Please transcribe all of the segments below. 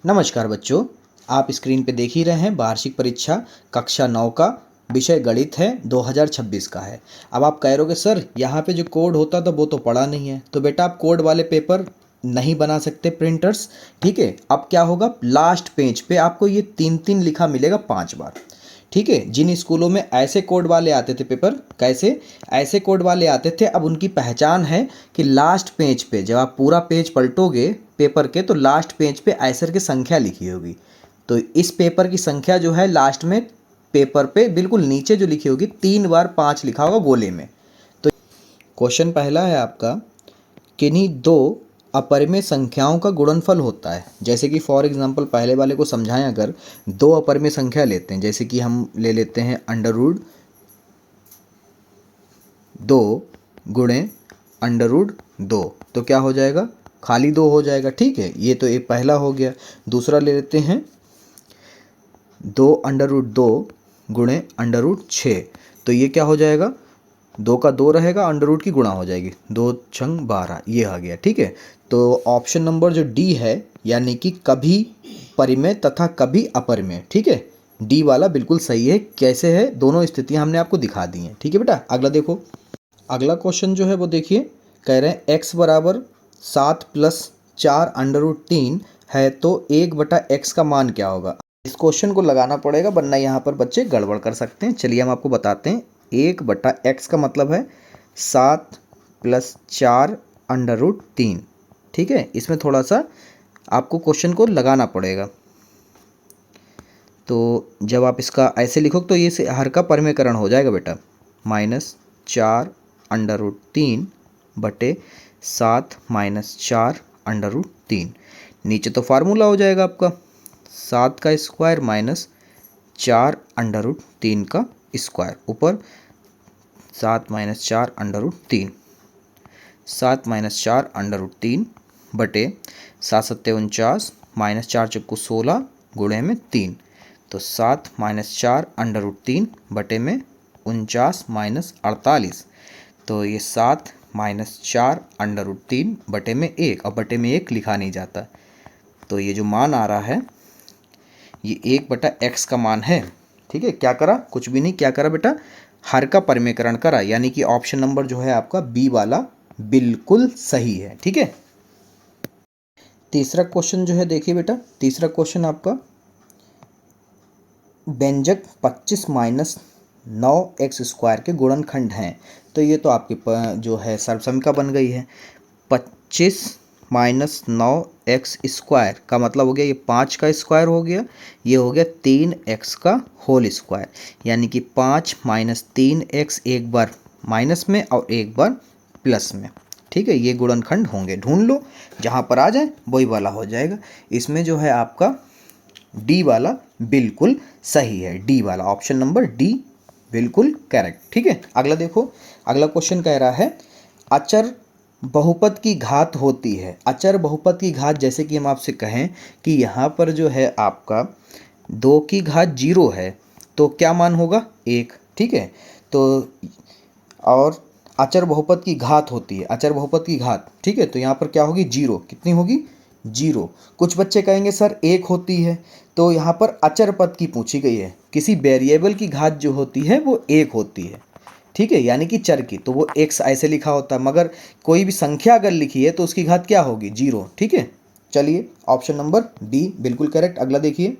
नमस्कार बच्चों, आप स्क्रीन पे देख ही रहे हैं वार्षिक परीक्षा कक्षा 9 का विषय गणित है 2026 का है। अब आप कह रहोगे सर यहाँ पे जो कोड होता था वो तो पढ़ा नहीं है, तो बेटा आप कोड वाले पेपर नहीं बना सकते प्रिंटर्स। ठीक है, अब क्या होगा, लास्ट पेज पे आपको ये 3-3 लिखा मिलेगा 5 बार। ठीक है, जिन स्कूलों में ऐसे कोड वाले आते थे पेपर, कैसे ऐसे कोड वाले आते थे, अब उनकी पहचान है कि लास्ट पेज पे जब आप पूरा पेज पलटोगे पेपर के तो लास्ट पेज पे आंसर की संख्या लिखी होगी। तो इस पेपर की संख्या जो है लास्ट में पेपर पे बिल्कुल नीचे जो लिखी होगी 3 बार 5 लिखा होगा गोले में। तो क्वेश्चन पहला है आपका, किन्हीं दो अपरिमेय संख्याओं का गुणनफल होता है। जैसे कि फॉर एग्जांपल पहले वाले को समझाएं, अगर दो अपरिमेय संख्या लेते हैं, जैसे कि हम ले लेते हैं अंडर रूट 2 गुणे अंडर रूट 2, तो क्या हो जाएगा, खाली 2 हो जाएगा। ठीक है, ये तो एक पहला हो गया। दूसरा ले लेते हैं 2 अंडर रूट 2 गुणे अंडर रूट 6, तो ये क्या हो जाएगा, 2 का 2 रहेगा, अंडर रूट की गुणा हो जाएगी, 2 छंग 12, ये आ गया। ठीक है, तो ऑप्शन नंबर जो डी है, यानी कि कभी परिमेय तथा कभी अपरिमेय, ठीक है, डी वाला बिल्कुल सही है। कैसे है, दोनों स्थितियां हमने आपको दिखा दी हैं। ठीक है बेटा, अगला देखो। अगला क्वेश्चन जो है वो देखिए, कह रहे हैं x बराबर 7 + 4 अंडर रूट 3 है, तो 1/x का मान क्या होगा। इस क्वेश्चन को लगाना पड़ेगा, वरना यहाँ पर बच्चे गड़बड़ कर सकते हैं। चलिए हम आपको बताते हैं। 1/x का मतलब है 7 + 4 अंडर रूट 3। ठीक है, इसमें थोड़ा सा आपको क्वेश्चन को लगाना पड़ेगा। तो जब आप इसका ऐसे लिखो तो ये से हर का परिमेयकरण हो जाएगा बेटा, -4 अंडर रूट 3 बटे 7 - 4 अंडर रूट 3। नीचे तो फार्मूला हो जाएगा आपका 7 का स्क्वायर -4 अंडर रूट 3 का स्क्वायर, ऊपर 7 - 4 अंडर रूट 3, 7 - 4 अंडर रूट 3 बटे 7 × 7 = 49 -4 × 16 गुणे में 3, तो 7 - 4 अंडर रूट 3 बटे में 49 - 48, तो ये 7 - 4 अंडर रूट 3 बटे में 1, और बटे में 1 लिखा नहीं जाता, तो ये जो मान आ रहा है ये 1/x का मान है। ठीक है, क्या करा, कुछ भी नहीं, क्या करा बेटा, हर का परिमेयकरण करा, यानी कि ऑप्शन नंबर जो है आपका बी वाला बिल्कुल सही है। ठीक है, तीसरा क्वेश्चन जो है देखिए बेटा, तीसरा क्वेश्चन आपका, व्यंजक 25 - 9x² के गुणनखंड हैं। तो ये तो आपके जो है सर्वसमिका बन गई है। 25 - 9x² का मतलब हो गया, ये 5 का स्क्वायर हो गया, ये हो गया 3x का होल स्क्वायर, यानी कि 5 - 3x एक बार माइनस में और एक बार प्लस में। ठीक है, ये गुणनखंड होंगे, ढूंढ लो, जहाँ पर आ जाए वही वाला हो जाएगा। इसमें जो है आपका डी वाला बिल्कुल सही है, डी वाला ऑप्शन नंबर डी बिल्कुल करेक्ट। ठीक है, अगला देखो। अगला क्वेश्चन कह रहा है, अचर बहुपद की घात होती है। अचर बहुपद की घात, जैसे कि हम आपसे कहें कि यहाँ पर जो है आपका 2 की घात 0 है, तो क्या मान होगा, 1। ठीक है, तो और अचर बहुपद की घात होती है, अचर बहुपद की घात, ठीक है, तो यहाँ पर क्या होगी, 0, कितनी होगी, 0। कुछ बच्चे कहेंगे सर 1 होती है, तो यहाँ पर अचर पद की पूछी गई है, किसी वेरिएबल की घात जो होती है वो 1 होती है। ठीक है, यानी कि चर की, तो वो x ऐसे लिखा होता है, मगर कोई भी संख्या अगर लिखी है तो उसकी घात क्या होगी, 0। ठीक है, चलिए ऑप्शन नंबर डी बिल्कुल करेक्ट। अगला देखिए,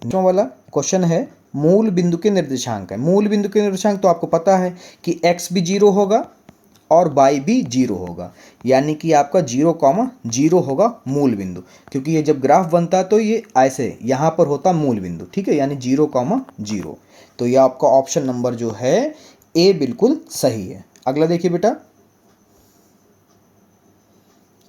वाला क्वेश्चन है, मूल बिंदु के निर्देशांक है। मूल बिंदु के निर्देशांक तो आपको पता है कि x भी 0 होगा और y भी 0 होगा, यानी कि आपका 0,0 होगा मूल बिंदु, क्योंकि ये जब ग्राफ बनता है तो ये ऐसे यहाँ पर होता मूल बिंदु। ठीक है, यानी 0,0, तो ये आपका ऑप्शन नंबर जो है ए बिल्कुल सही है। अगला देखिए बेटा,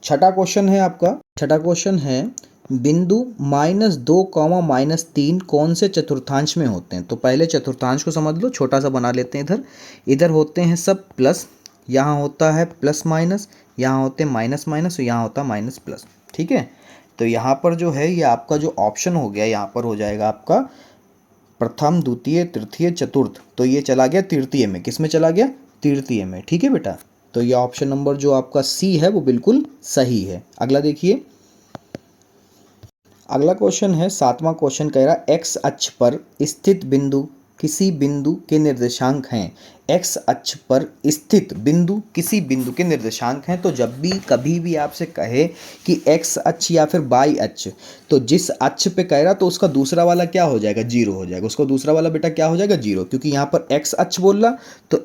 छठा क्वेश्चन है आपका। छठा क्वेश्चन है, बिंदु -2, -3 कौन से चतुर्थांश में होते हैं। तो पहले चतुर्थांश को समझ लो, छोटा सा बना लेते हैं। इधर इधर होते हैं सब प्लस, यहाँ होता है प्लस माइनस, यहाँ होते हैं माइनस माइनस, और यहाँ होता है माइनस प्लस। ठीक है, तो यहाँ पर जो है ये आपका जो ऑप्शन हो गया, यहाँ पर हो जाएगा आपका प्रथम, द्वितीय, तृतीय, चतुर्थ, तो ये चला गया तृतीय में। किस में चला गया, तृतीय में। ठीक है बेटा, तो ये ऑप्शन नंबर जो आपका सी है वो बिल्कुल सही है। अगला देखिए, अगला क्वेश्चन है 7वां क्वेश्चन कह रहा है एक्स अक्ष पर स्थित बिंदु किसी बिंदु के निर्देशांक हैं। एक्स अक्ष पर स्थित बिंदु किसी बिंदु के निर्देशांक हैं। तो जब भी कभी भी आपसे कहे कि एक्स अक्ष या फिर वाई अक्ष, तो जिस अक्ष पे कह रहा तो उसका दूसरा वाला क्या हो जाएगा, जीरो हो जाएगा। उसका दूसरा वाला बेटा क्या हो जाएगा, जीरो, क्योंकि यहाँ पर एक्स अक्ष बोल रहा तो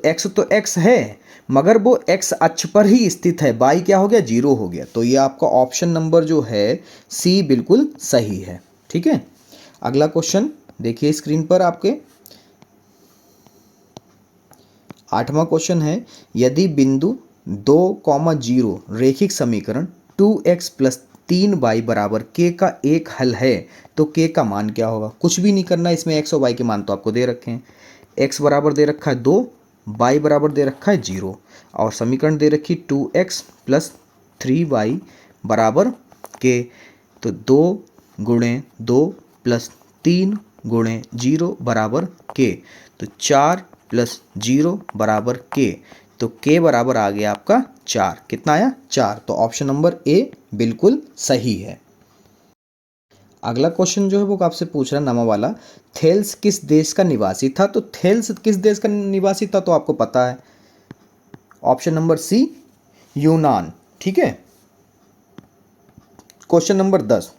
एक्स है मगर वो एक्स अक्ष पर ही स्थित है, वाई क्या हो गया, जीरो हो गया। तो ये आपका ऑप्शन नंबर जो है सी बिल्कुल सही है। ठीक है, अगला क्वेश्चन देखिए स्क्रीन पर आपके 8वां क्वेश्चन है यदि बिंदु 2,0 रेखिक समीकरण 2x + 3y = k का एक हल है तो k का मान क्या होगा। कुछ भी नहीं करना, इसमें x और y के मान तो आपको दे रखे हैं। x बराबर दे रखा है 2, y बराबर दे रखा है 0 और समीकरण दे रखी 2x + 3y = k। तो 2 × 2 + 3 × 0 = k। तो 4 + 0 = k। तो k बराबर आ गया आपका 4। कितना आया, 4। तो ऑप्शन नंबर ए बिल्कुल सही है। अगला क्वेश्चन जो है वो आपसे पूछ रहा है नमा वाला, थेल्स किस देश का निवासी था। तो थेल्स किस देश का निवासी था तो आपको पता है, ऑप्शन नंबर सी यूनान। ठीक है, क्वेश्चन नंबर 10,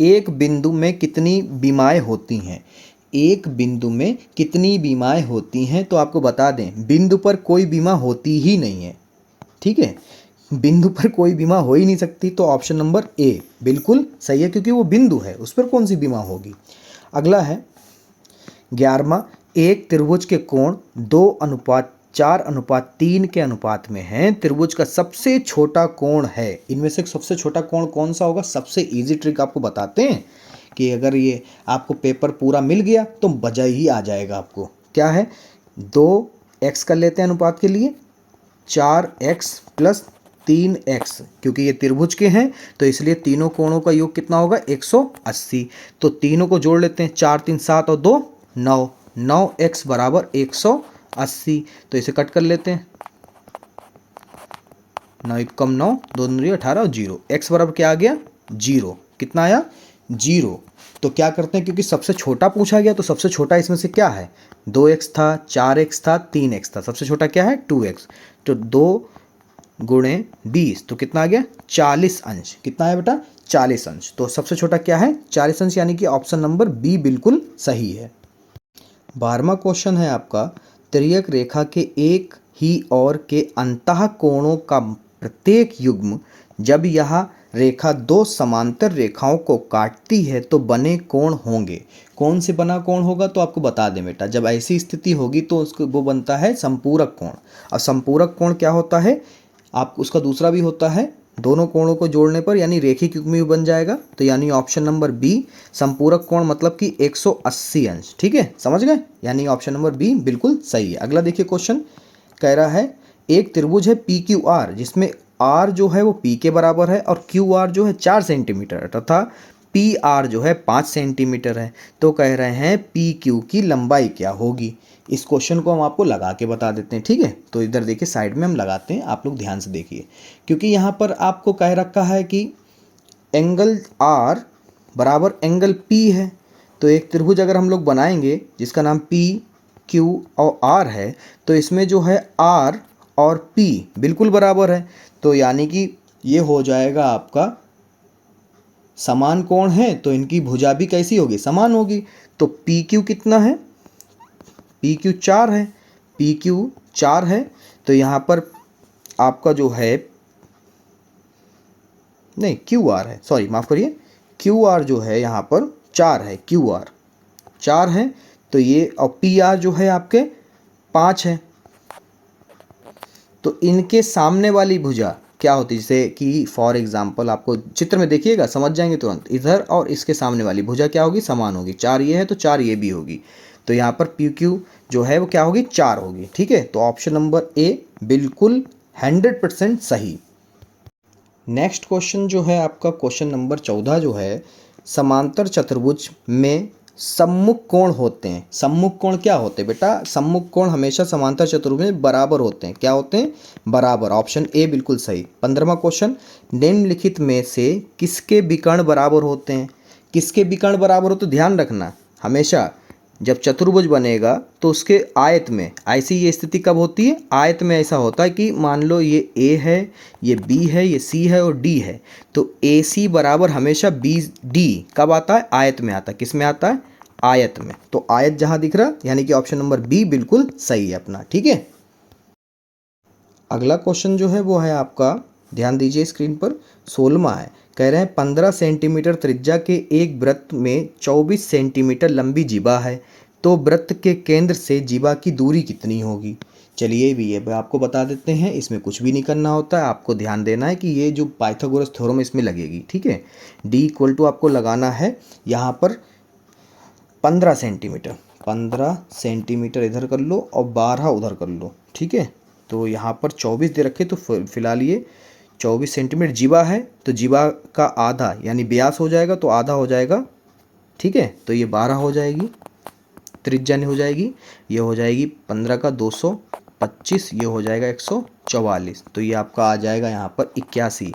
एक बिंदु में कितनी बीमाएं होती हैं। एक बिंदु में कितनी बीमाएं होती हैं तो आपको बता दें बिंदु पर कोई बीमा होती ही नहीं है। ठीक है, बिंदु पर कोई बीमा हो ही नहीं सकती। तो ऑप्शन नंबर ए बिल्कुल सही है, क्योंकि वो बिंदु है, उस पर कौन सी बीमा होगी। अगला है 11वां, एक त्रिभुज के कोण 2:4:3 के अनुपात में है। त्रिभुज का सबसे छोटा कोण है, इनमें से सबसे छोटा कोण कौन सा होगा। सबसे इजी ट्रिक आपको बताते हैं कि अगर ये आपको पेपर पूरा मिल गया तो बजा ही आ जाएगा आपको। क्या है, 2x कर लेते हैं अनुपात के लिए, 4x + 3x, क्योंकि ये त्रिभुज के हैं तो इसलिए तीनों कोणों का योग कितना होगा, 180। तो तीनों को जोड़ लेते हैं, 4 3 7 और 2 9, 9x = 180। तो इसे कट कर लेते हैं, 9 × 9 2 9 18 और 0, x बराबर क्या आ गया, 0। कितना आया, 0। तो क्या करते हैं, क्योंकि सबसे छोटा पूछा गया तो सबसे छोटा इसमें से क्या है, 2x था, 4x था, 3x था, सबसे छोटा क्या है 2x। तो 2 × 20 तो कितना आ गया, 40 अंश। कितना है बेटा, 40 अंश। तो सबसे छोटा क्या है, 40 अंश, यानी कि ऑप्शन नंबर बी बिल्कुल सही है। 12वां क्वेश्चन है आपका, तिर्यक रेखा के एक ही ओर के अंतः कोणों का प्रत्येक युग्म जब यह रेखा दो समांतर रेखाओं को काटती है तो बने कोण होंगे। कौन से बना कोण होगा तो आपको बता दें बेटा, जब ऐसी स्थिति होगी तो उसको वो बनता है संपूरक कोण। और संपूरक कोण क्या होता है, आप उसका दूसरा भी होता है, दोनों कोणों को जोड़ने पर यानी रेखिक युग्म भी बन जाएगा। तो यानी ऑप्शन नंबर बी संपूरक कोण मतलब कि 180 अंश। ठीक है, समझ गए, यानी ऑप्शन नंबर बी बिल्कुल सही है। अगला देखिए क्वेश्चन कह रहा है एक त्रिभुज है पी क्यू आर जिसमें आर जो है वो पी के बराबर है और क्यू आर जो है 4 सेंटीमीटर तथा पी आर जो है 5 सेंटीमीटर है। तो कह रहे हैं पी क्यू की लंबाई क्या होगी। इस क्वेश्चन को हम आपको लगा के बता देते हैं। ठीक है, तो इधर देखिए साइड में हम लगाते हैं, आप लोग ध्यान से देखिए, क्योंकि यहाँ पर आपको कह रखा है कि एंगल आर बराबर एंगल पी है। तो एक त्रिभुज अगर हम लोग बनाएंगे जिसका नाम पी क्यू और आर है, तो इसमें जो है आर और पी बिल्कुल बराबर है। तो यानी कि ये हो जाएगा आपका समान कोण है, तो इनकी भुजा भी कैसी होगी, समान होगी। तो पी क्यू कितना है, पी क्यू 4 है, पी क्यू 4 है। तो यहाँ पर आपका जो है नहीं क्यू आर है, सॉरी माफ़ करिए, क्यू आर जो है यहाँ पर 4 है, क्यू आर 4 है। तो ये और पी आर जो है आपके 5 है। तो इनके सामने वाली भुजा क्या होती है, जैसे कि फॉर एग्जांपल आपको चित्र में देखिएगा समझ जाएंगे तुरंत, इधर और इसके सामने वाली भुजा क्या होगी, समान होगी। 4 ये है तो 4 ये भी होगी। तो यहाँ पर पी क्यू जो है वो क्या होगी, 4 होगी। ठीक है, तो ऑप्शन नंबर ए बिल्कुल 100% सही। नेक्स्ट क्वेश्चन जो है आपका क्वेश्चन नंबर 14 जो है, समांतर चतुर्भुज में सम्मुख कोण होते हैं। सम्मुख कोण क्या होते हैं बेटा? सम्मुख कोण हमेशा समांतर चतुर्भुज में बराबर होते हैं। क्या होते हैं? बराबर। ऑप्शन ए बिल्कुल सही। 15वां क्वेश्चन, निम्नलिखित में से किसके विकर्ण बराबर होते हैं? किसके विकर्ण बराबर हो? तो ध्यान रखना, हमेशा जब चतुर्भुज बनेगा तो उसके आयत में ऐसी ये स्थिति कब होती है? आयत में ऐसा होता है कि मान लो ये ए है, ये बी है, ये सी है और डी है, तो ए सी बराबर हमेशा बी डी कब आता है? आयत में आता है। किस में आता है? आयत में। तो आयत जहां दिख रहा यानी कि ऑप्शन नंबर बी बिल्कुल सही है अपना। ठीक है, अगला क्वेश्चन जो है वो है आपका, ध्यान दीजिए स्क्रीन पर, 16वां है। कह रहे हैं 15 सेंटीमीटर त्रिज्या के एक वृत्त में 24 सेंटीमीटर लंबी जीवा है, तो वृत्त के केंद्र से जीवा की दूरी कितनी होगी? चलिए भी ये आपको बता देते हैं, इसमें कुछ भी नहीं करना होता है, आपको ध्यान देना है कि ये जो पाइथागोरस थ्योरम इसमें लगेगी। ठीक है, डी इक्वल टू आपको लगाना है यहाँ पर 15 सेंटीमीटर। 15 सेंटीमीटर इधर कर लो और 12 उधर कर लो। ठीक है, तो यहाँ पर 24 दे रखे, तो फिलहाल ये 24 सेंटीमीटर जीवा है, तो जीवा का आधा यानी व्यास हो जाएगा, तो आधा हो जाएगा। ठीक है, तो ये 12 हो जाएगी, त्रिज्या नहीं हो जाएगी, ये हो जाएगी 15 का 225, ये हो जाएगा 144, तो ये आपका आ जाएगा यहाँ पर 81,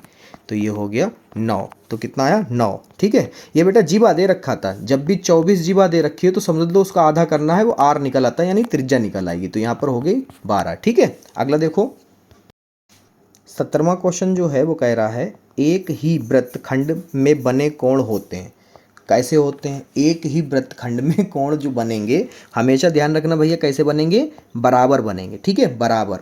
तो ये हो गया 9। तो कितना आया? 9। ठीक है, ये बेटा जीवा दे रखा था, जब भी 24 जीवा दे रखी है तो समझ लो उसका आधा करना है, वो आर निकल आता है यानी त्रिज्या निकल आएगी, तो यहाँ पर हो गई 12। ठीक है, अगला देखो 17वां क्वेश्चन जो है वो कह रहा है, एक ही वृत्तखंड में बने कोण होते हैं। कैसे होते हैं? एक ही वृत्तखंड में कोण जो बनेंगे, हमेशा ध्यान रखना भैया, कैसे बनेंगे? बराबर बनेंगे। ठीक है, बराबर।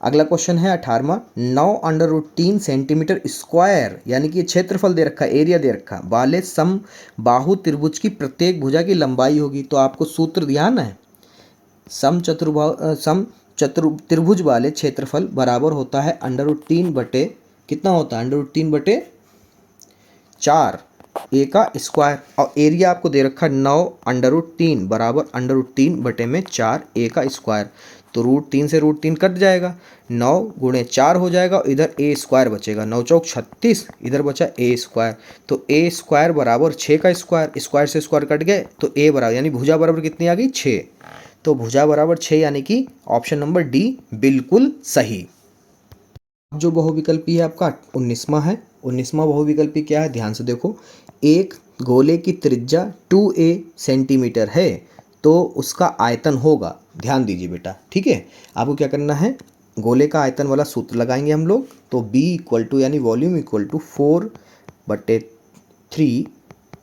अगला क्वेश्चन है 18वां, 9√3 सेंटीमीटर स्क्वायर यानी कि क्षेत्रफल दे रखा, एरिया दे रखा वाले सम बाहु त्रिभुज की प्रत्येक भुजा की लंबाई होगी। तो आपको सूत्र ध्यान है, सम त्रिभुज वाले क्षेत्रफल बराबर होता है √3 बटे, कितना होता है? √3/4 ए का स्क्वायर, और एरिया आपको दे रखा 9√3 बराबर √3/4 ए का स्क्वायर। तो √3 से √3 कट जाएगा, 9 × 4 हो जाएगा, और इधर ए स्क्वायर बचेगा, 9 चौक 36, इधर बचा ए स्क्वायर, तो ए स्क्वायर बराबर 6 का स्क्वायर, स्क्वायर से स्क्वायर कट गए, तो ए बराबर यानी भुजा बराबर कितनी आ गई? 6। तो भुजा बराबर 6 यानी कि ऑप्शन नंबर डी बिल्कुल सही। जो बहुविकल्पी है आपका 19वां है। 19वां बहुविकल्पी क्या है? ध्यान से देखो, एक गोले की त्रिज्या 2a सेंटीमीटर है, तो उसका आयतन होगा, ध्यान दीजिए बेटा। ठीक है, आपको क्या करना है? गोले का आयतन वाला सूत्र लगाएंगे हम लोग, तो b इक्वल टू यानी वॉल्यूम इक्वल टू 4/3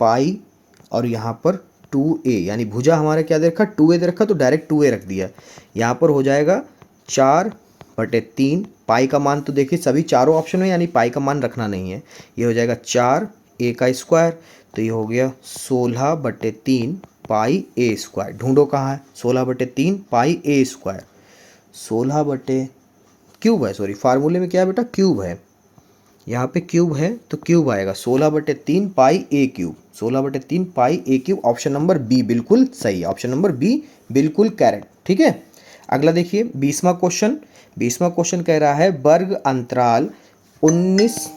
पाई, और यहाँ पर 2a यानी भुजा हमारा क्या दे रखा? 2a दे रखा, तो डायरेक्ट 2a रख दिया। यहाँ पर हो जाएगा 4/3, पाई का मान तो देखिए सभी चारों ऑप्शन में, यानी पाई का मान रखना नहीं है। ये हो जाएगा 4 ए का स्क्वायर, तो ये हो गया 16/3 पाई ए स्क्वायर। ढूंढो कहाँ है? 16/3 पाई ए स्क्वायर, 16 बटे क्यूब है, सॉरी फार्मूले में क्या है बेटा? क्यूब है, यहाँ पे क्यूब है तो क्यूब आएगा 16/3 पाई ए क्यूब, 16/3 पाई ए क्यूब। ऑप्शन नंबर बी बिल्कुल सही, ऑप्शन नंबर बी बिल्कुल करेक्ट। ठीक है, अगला देखिए 20वां क्वेश्चन। 20वां क्वेश्चन कह रहा है, वर्ग अंतराल 19,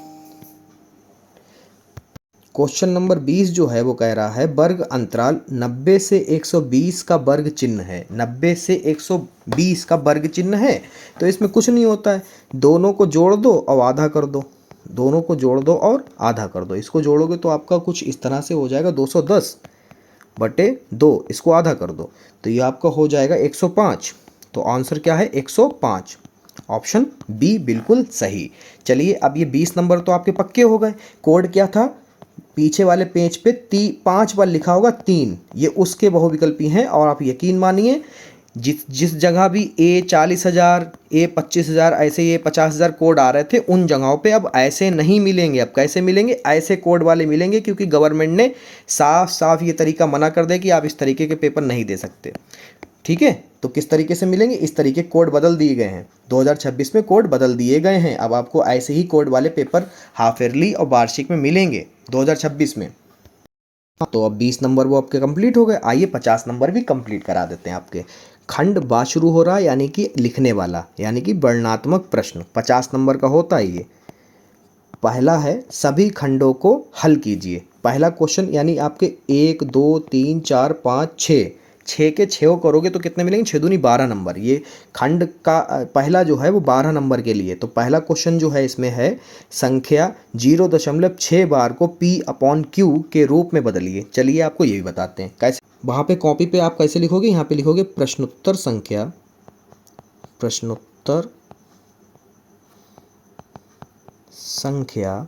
क्वेश्चन नंबर 20 जो है वो कह रहा है, वर्ग अंतराल 90 से 120 का वर्ग चिन्ह है। 90 से 120 का वर्ग चिन्ह है, तो इसमें कुछ नहीं होता है, दोनों को जोड़ दो और आधा कर दो, दोनों को जोड़ दो और आधा कर दो। इसको जोड़ोगे तो आपका कुछ इस तरह से हो जाएगा 210/2, इसको आधा कर दो तो ये आपका हो जाएगा 105। तो आंसर क्या है? 105, ऑप्शन बी बिल्कुल सही। चलिए, अब ये 20 नंबर तो आपके पक्के हो गए। कोड क्या था? पीछे वाले पेज पे 5 बार लिखा होगा 3, ये उसके बहुविकल्पी हैं, और आप यकीन मानिए जिस जगह भी ए 40,000, ए 25,000, ऐसे ये 50,000 कोड आ रहे थे, उन जगहों पे अब ऐसे नहीं मिलेंगे। अब कैसे मिलेंगे? ऐसे कोड वाले मिलेंगे, क्योंकि गवर्नमेंट ने साफ साफ ये तरीका मना कर दिया कि आप इस तरीके के पेपर नहीं दे सकते। ठीक है, तो किस तरीके से मिलेंगे? इस तरीके कोड बदल दिए गए हैं, 2026 में कोड बदल दिए गए हैं। अब आपको ऐसे ही कोड वाले पेपर हाफ ईयरली और वार्षिक में मिलेंगे 2026 में। तो अब 20 नंबर वो आपके कंप्लीट हो गए। आइए 50 नंबर भी कंप्लीट करा देते हैं आपके। खंड बा शुरू हो रहा है, यानी कि लिखने वाला, यानी कि वर्णनात्मक प्रश्न 50 नंबर का होता है ये। पहला है, सभी खंडों को हल कीजिए। पहला क्वेश्चन यानी आपके 1 2 3 4 5 6, 6 के 6 करोगे तो कितने मिलेंगे, 6 दूनी 12 नंबर। ये खंड का पहला जो है वो 12 नंबर के लिए। तो पहला क्वेश्चन जो है इसमें है संख्या 0.6 बार को P/Q के रूप में बदलिए। चलिए आपको ये भी बताते हैं कैसे। वहाँ पे कॉपी पे आप कैसे लिखोगे, यहाँ पे लिखोगे प्रश्नोत्तर संख्या, प्रश्नोत्तर संख्या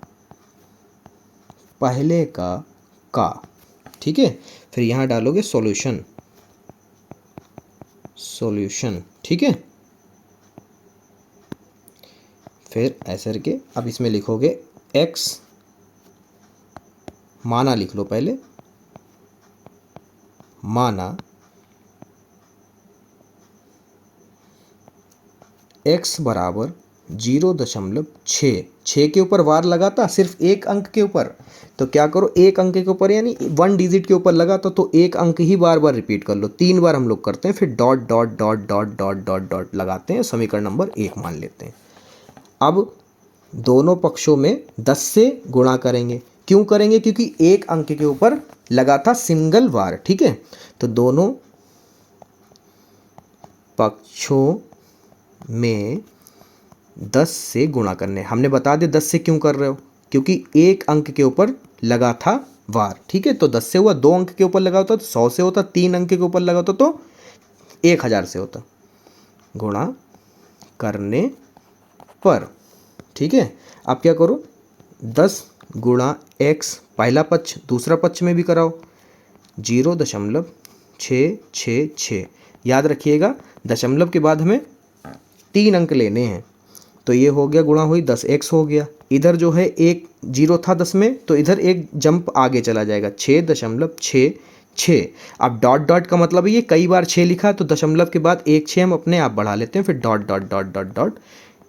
पहले का, ठीक है। फिर यहाँ डालोगे सॉल्यूशन, सॉल्यूशन, ठीक है। फिर ऐसे करके अब इसमें लिखोगे x, माना लिख लो पहले, माना x बराबर 0.6, 6 के ऊपर वार लगा था सिर्फ एक अंक के ऊपर, तो क्या करो एक अंक के ऊपर यानी 1 डिजिट के ऊपर लगा था तो एक अंक ही बार बार रिपीट कर लो, 3 बार हम लोग करते हैं। फिर dot dot dot dot dot dot dot लगाते हैं, समीकरण नंबर 1 मान लेते हैं। अब दोनों पक्षों में 10 से गुणा करेंगे। क्यों करेंगे, क्योंकि एक अंक के ऊपर लगा था सिंगल बार, ठीक है। तो दोनों पक्षों में 10 से गुणा करने। हमने बता दिया 10 से क्यों कर रहे हो, क्योंकि एक अंक के ऊपर लगा था वार, ठीक है। तो 10 से हुआ, 2 अंक के ऊपर लगा होता तो 100 से होता, 3 अंक के ऊपर लगा होता तो 1000 से होता, गुणा करने पर, ठीक है। अब क्या करो, 10 गुणा x पहला पक्ष, दूसरा पक्ष में भी कराओ 0.666। याद रखिएगा दशमलव के बाद हमें 3 अंक लेने हैं। तो ये हो गया, गुणा हुई 10x हो गया। इधर जो है एक 0 था 10 में, तो इधर एक जंप आगे चला जाएगा 6.66। अब डॉट डॉट का मतलब है ये कई बार 6 लिखा तो दशमलव के बाद एक 6 हम अपने आप बढ़ा लेते हैं, फिर dot dot dot dot dot.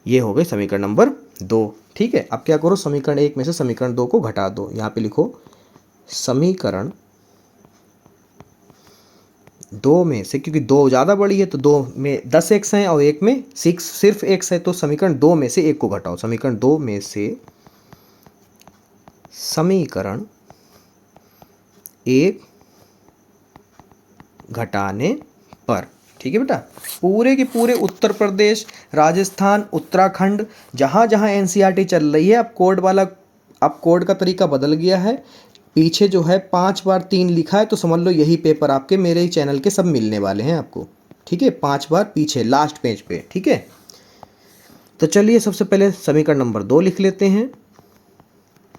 ये हो गए समीकरण नंबर 2, ठीक है। अब क्या करो, समीकरण 1 में से समीकरण 2 को घटा दो। यहाँ पे लिखो समीकरण 2 में से, क्योंकि 2 ज़्यादा बड़ी है तो 2 में 10x हैं और 1 में 6 सिर्फ x है, तो समीकरण 2 में से 1 को घटाओ। समीकरण 2 में से समीकरण 1 घटाने पर, ठीक है बेटा। पूरे के पूरे उत्तर प्रदेश, राजस्थान, उत्तराखंड, जहाँ जहाँ एनसीईआरटी चल रही है, अब कोड वाला, अब कोड का तरीका बदल गया है। पीछे जो है 5 बार 3 लिखा है तो समझ लो यही पेपर आपके मेरे ही चैनल के सब मिलने वाले हैं आपको, ठीक है। 5 बार पीछे लास्ट पेज पे, ठीक है। तो चलिए सबसे पहले समीकरण नंबर 2 लिख लेते हैं,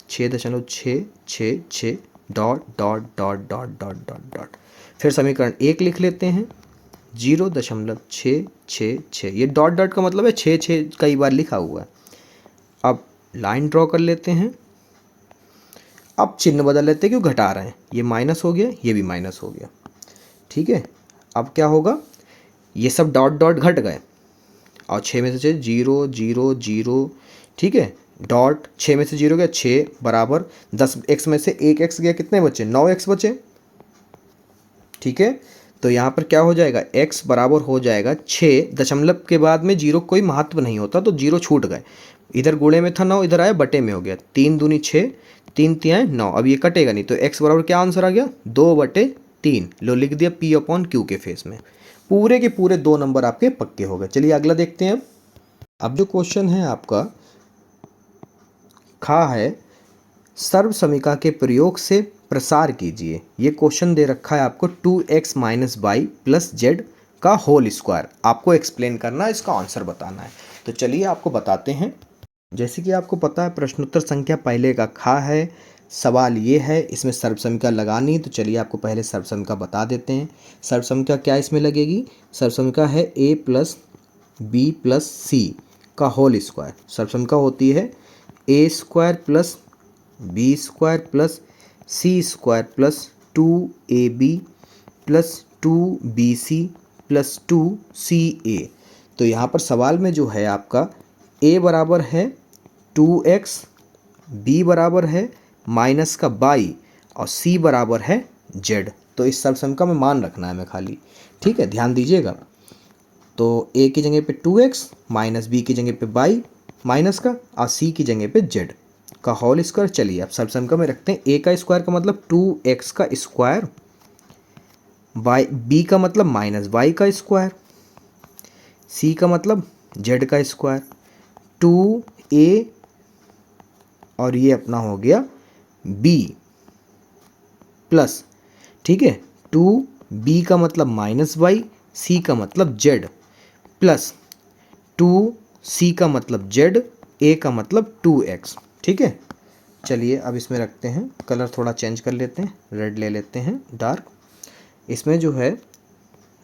6.666 dot dot dot dot dot dot dot. फिर समीकरण 1 लिख लेते हैं 0.666। ये डॉट डॉट का मतलब है 6 कई बार लिखा हुआ है। अब लाइन ड्रॉ कर लेते हैं। अब चिन्ह बदल लेते हैं, क्यों घटा रहे हैं, ये माइनस हो गया, ये भी माइनस हो गया, ठीक है। अब क्या होगा, ये सब डॉट डॉट घट गए और 6 में से 0 0 0, ठीक है। डॉट 6 में से 0 गया, 6 बराबर 10x में से 1x गया, कितने बचे, 9x बचे, ठीक है। तो यहाँ पर क्या हो जाएगा, x बराबर हो जाएगा 6, दशमलव के बाद में 0 कोई महत्व नहीं होता तो 0 छूट गए। इधर गुणे में था 9, इधर आया बटे में हो गया, 3 दूनी 6, 3 तियाँ 9। अब ये कटेगा नहीं तो x बराबर क्या आंसर आ गया, 2/3। लो लिख दिया P/Q के फेस में। पूरे के पूरे 2 नंबर आपके पक्के हो गए। चलिए अगला देखते हैं। अब जो क्वेश्चन है आपका खा है, सर्व समीकरण के प्रयोग से प्रसार कीजिए। ये क्वेश्चन दे रखा है आपको 2x - y + z का होल स्क्वायर। आपको एक्सप्लेन करना है, इसका आंसर बताना है। तो चलिए आपको बताते हैं। जैसे कि आपको पता है प्रश्नोत्तर संख्या पहले का खा है, सवाल ये है इसमें सर्व समीकरण लगानी है। तो चलिए आपको पहले सर्व समीकरण बता देते हैं। सर्व समीकरण क्या इसमें लगेगी, सर्व समीकरण है a + b + c का होल स्क्वायर। सर्व समीकरण होती है a² + b² + c² + 2ab + 2bc + 2ca। तो यहाँ पर सवाल में जो है आपका a बराबर है 2x, b बराबर है -y और c बराबर है z। तो इस सर्व समीकरण में मान रखना है हमें खाली, ठीक है, ध्यान दीजिएगा। तो a की जगह पे 2x, -b की जगह पे y, माइनस का, और c की जगह पे z। का होल स्क्वायर। चलिए अब सर्वसमिका में रखते हैं। ए का स्क्वायर का मतलब 2x का स्क्वायर, वाई बी का मतलब माइनस वाई का स्क्वायर, सी का मतलब जेड का स्क्वायर, 2a और ये अपना हो गया b प्लस, ठीक है, 2b का मतलब माइनस वाई, सी का मतलब जेड, प्लस 2c का मतलब जेड, a का मतलब 2x। ठीक है, चलिए अब इसमें रखते हैं, कलर थोड़ा चेंज कर लेते हैं, रेड ले लेते हैं डार्क। इसमें जो है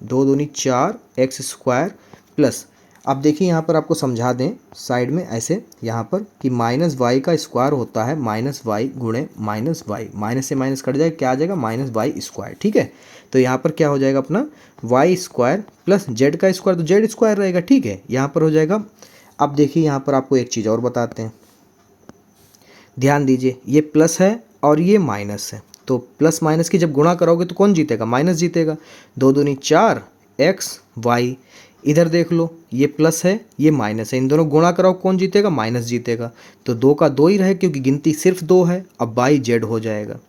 2 दूनी 4 एक्स स्क्वायर प्लस, अब देखिए यहाँ पर आपको समझा दें साइड में ऐसे यहाँ पर कि माइनस वाई का स्क्वायर होता है माइनस वाई गुणे माइनस वाई, माइनस से माइनस कट जाएगा, क्या आ जाएगा माइनस वाई स्क्वायर। ठीक है, तो यहाँ पर क्या हो जाएगा अपना वाई स्क्वायर प्लस जेड का स्क्वायर, तो जेड स्क्वायर रहेगा। ठीक है, यहाँ पर हो जाएगा। अब देखिए यहाँ पर आपको एक चीज़ और बताते हैं, ध्यान दीजिए, ये प्लस है और ये माइनस है, तो प्लस माइनस की जब गुणा करोगे तो कौन जीतेगा, माइनस जीतेगा। 2 दूनी 4 एक्स वाई, इधर देख लो ये प्लस है ये माइनस है, इन दोनों गुणा कराओ कौन जीतेगा, माइनस जीतेगा। तो 2 का 2 ही रहे क्योंकि गिनती सिर्फ 2 है। अब बाई जेड हो जाएगा।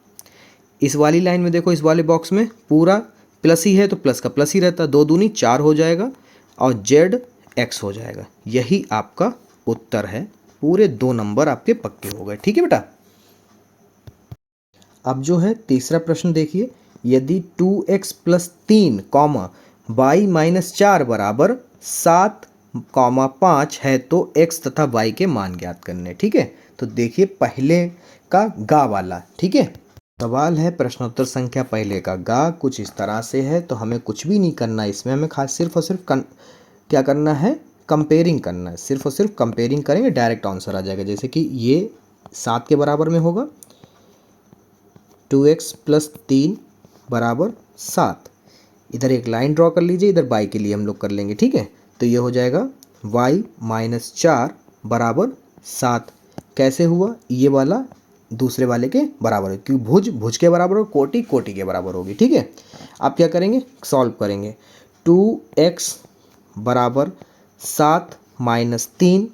इस वाली लाइन में देखो, इस वाले बॉक्स में पूरा प्लस ही है तो प्लस का प्लस ही रहता है, 2 दूनी 4 हो जाएगा और जेड एक्स हो जाएगा। यही आपका उत्तर है। पूरे 2 नंबर आपके पक्के हो गए। ठीक है बेटा, अब जो है तीसरा प्रश्न देखिए, यदि 2x plus 3 comma Y minus 4 बराबर 7 कॉमा 5 है तो x तथा y के मान ज्ञात करने। ठीक है, तो देखिए पहले का गा वाला, ठीक है, सवाल है प्रश्नोत्तर संख्या पहले का गा कुछ इस तरह से है, तो हमें कुछ भी नहीं करना इसमें, हमें खास सिर्फ और सिर्फ क्या करना है, कंपेयरिंग करना है, सिर्फ और सिर्फ कंपेयरिंग करेंगे डायरेक्ट आंसर आ जाएगा। जैसे कि ये 7 के बराबर में होगा, 2x प्लस 3 बराबर 7, इधर एक लाइन ड्रॉ कर लीजिए, इधर y के लिए हम लोग कर लेंगे। ठीक है, तो ये हो जाएगा y माइनस 4 बराबर 7। कैसे हुआ, ये वाला दूसरे वाले के बराबर है क्योंकि भुज भुज के बराबर हो, कोटि कोटि के बराबर होगी। ठीक है, आप क्या करेंगे, सॉल्व करेंगे। 2x बराबर 7 माइनस 3,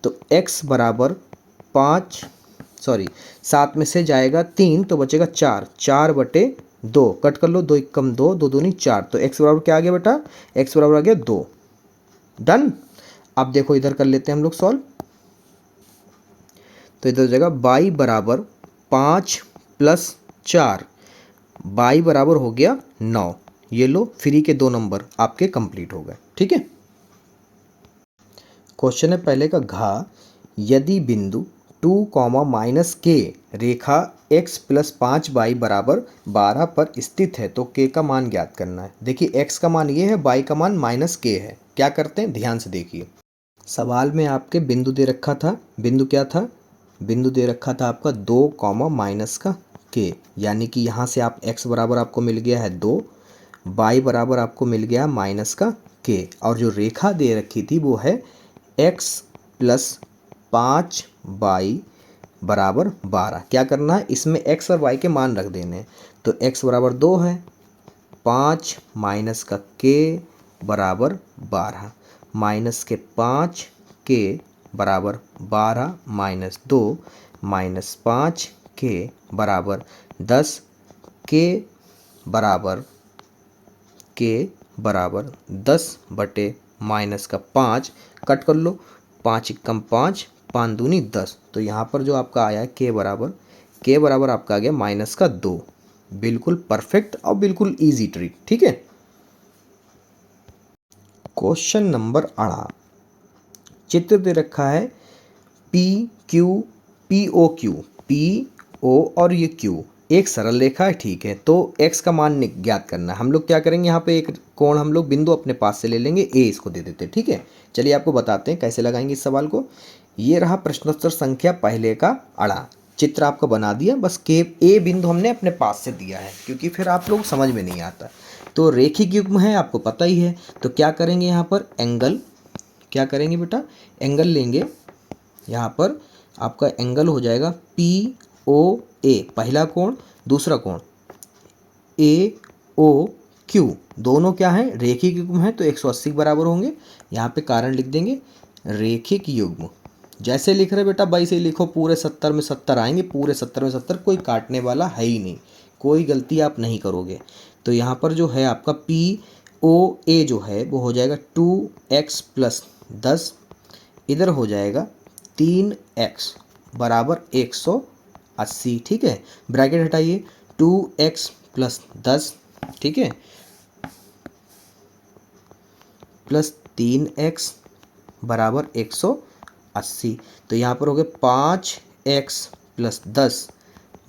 तो x बराबर 5, सॉरी 7 में से जाएगा 3 तो बचेगा 4, 4 बटे 2, कट कर लो, 2 एक कम 2, 2 दूनी 4, तो x बराबर क्या आ गया बेटा, x बराबर आ गया 2। डन। अब देखो इधर कर लेते हैं हम लोग सॉल्व, तो इधर हो जाएगा y बराबर 5 प्लस 4, y बराबर हो गया 9। ये लो फ्री के 2 नंबर आपके कंप्लीट हो गए। ठीक है, क्वेश्चन है पहले का घा, यदि बिंदु 2 कॉमा माइनस के रेखा x प्लस 5y बराबर 12 पर स्थित है तो k का मान ज्ञात करना है। देखिए x का मान ये है, y का मान माइनस k है। क्या करते हैं, ध्यान से देखिए, सवाल में आपके बिंदु दे रखा था, बिंदु क्या था, बिंदु दे रखा था आपका 2 कॉमा माइनस का k, यानी कि यहाँ से आप x बराबर आपको मिल गया है 2, y बराबर आपको मिल गया माइनस का k, और जो रेखा दे रखी थी वो है x प्लस 5y बराबर 12। क्या करना है, इसमें x और y के मान रख देने हैं, तो x बराबर 2 है, 5 माइनस का k बराबर 12, माइनस के 5 k बराबर 12 माइनस 2 माइनस 5 k बराबर 10, k बराबर 10 बटे माइनस का 5, कट कर लो, 5 एकम 5, 5 दूनी 10, तो यहाँ पर जो आपका आया k बराबर आपका आ गया माइनस का 2। बिल्कुल परफेक्ट और बिल्कुल इजी ट्रिक। ठीक है, क्वेश्चन नंबर 8, चित्र दे रखा है P Q P O Q, P O और ये क्यू एक सरल रेखा है। ठीक है, तो x का मान ज्ञात करना है। हम लोग क्या करेंगे, यहाँ पे एक कोण हम लोग बिंदु अपने पास से ले लेंगे, a इसको दे देते हैं। ठीक है, चलिए आपको बताते हैं कैसे लगाएंगे इस सवाल को। ये रहा प्रश्नोत्तर संख्या पहले का अड़ा, चित्र आपका बना दिया, बस के a बिंदु हमने अपने पास से दिया है क्योंकि फिर आप लोग समझ में नहीं आता। तो रेखिक युग्म है, आपको पता ही है, तो क्या करेंगे यहाँ पर एंगल, क्या करेंगे बेटा, एंगल लेंगे। यहाँ पर आपका एंगल हो जाएगा पी ओ ए, पहला कोण, दूसरा कोण ए ओ क्यू, दोनों क्या है, रेखिक युग्म है तो 180 के बराबर होंगे। यहाँ पे कारण लिख देंगे रेखिक युग्म, जैसे लिख रहे बेटा वैसे ही लिखो, पूरे 70 में 70 आएंगे, पूरे 70 में 70, कोई काटने वाला है ही नहीं, कोई गलती आप नहीं करोगे। तो यहाँ पर जो है आपका POA जो है वो हो जाएगा 2x + 10, इधर हो जाएगा 3x बराबर 180। ठीक है, ब्रैकेट हटाइए, 2x + 10, ठीक है, प्लस 3x बराबर 180। तो यहाँ पर हो गए 5x + 10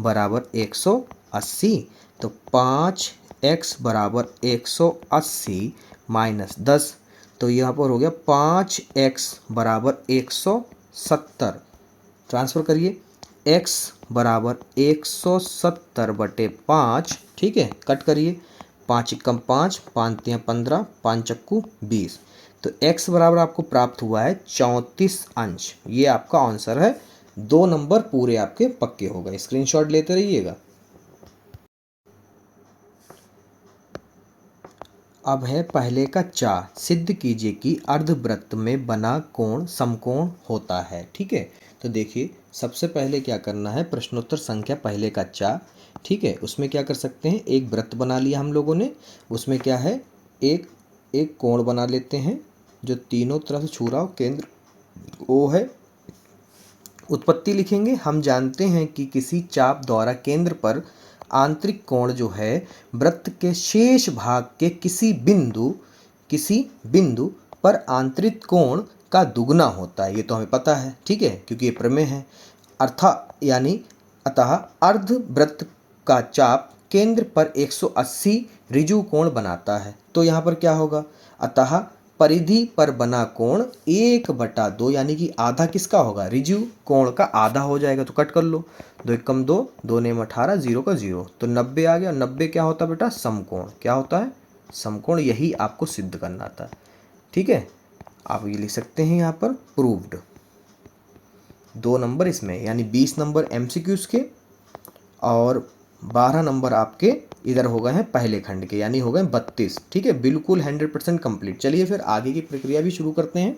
बराबर 180। तो 5x बराबर 180 माइनस 10, तो यहाँ पर हो गया 5x बराबर 170। ट्रांसफ़र करिए, x बराबर 170/5, ठीक है, कट करिए, 5 × 5, 5 × 15, 5 × 20। तो x बराबर आपको प्राप्त हुआ है 34 अंश। ये आपका आंसर है, 2 नंबर पूरे आपके पक्के हो गए। स्क्रीनशॉट लेते रहिएगा। अब है पहले का चा, सिद्ध कीजिए कि अर्धवृत्त में बना कोण समकोण होता है। ठीक है, तो देखिए सबसे पहले क्या करना है, प्रश्नोत्तर संख्या पहले का चा, ठीक है, उसमें क्या कर सकते हैं, एक वृत्त बना लिया हम लोगों ने, उसमें क्या है, एक एक कोण बना लेते हैं जो तीनों तरफ से छू रहा हो, केंद्र O है। उत्पत्ति लिखेंगे, हम जानते हैं कि किसी चाप द्वारा केंद्र पर आंतरिक कोण जो है वृत्त के शेष भाग के किसी बिंदु पर आंतरिक कोण का दुगना होता है। ये तो हमें पता है, ठीक है, क्योंकि ये प्रमेय है। अतः अर्धवृत्त का चाप केंद्र पर 180 ऋजु कोण बनाता है। तो यहाँ पर क्या होगा, अतः परिधि पर बना कोण 1/2, यानी कि आधा किसका होगा, ऋजु कोण का आधा हो जाएगा। तो कट कर लो, 2 × 2, 2 × 18, 0 का 0, तो 90 आ गया। 90 क्या होता है बेटा, समकोण। क्या होता है, समकोण। यही आपको सिद्ध करना था। ठीक है, आप ये लिख सकते हैं यहाँ पर प्रूव्ड। 2 नंबर इसमें, यानी 20 नंबर MCQs के और 12 नंबर आपके इधर हो गए हैं पहले खंड के, यानी हो गए 32। ठीक है, बिल्कुल 100% कंप्लीट। चलिए फिर आगे की प्रक्रिया भी शुरू करते हैं।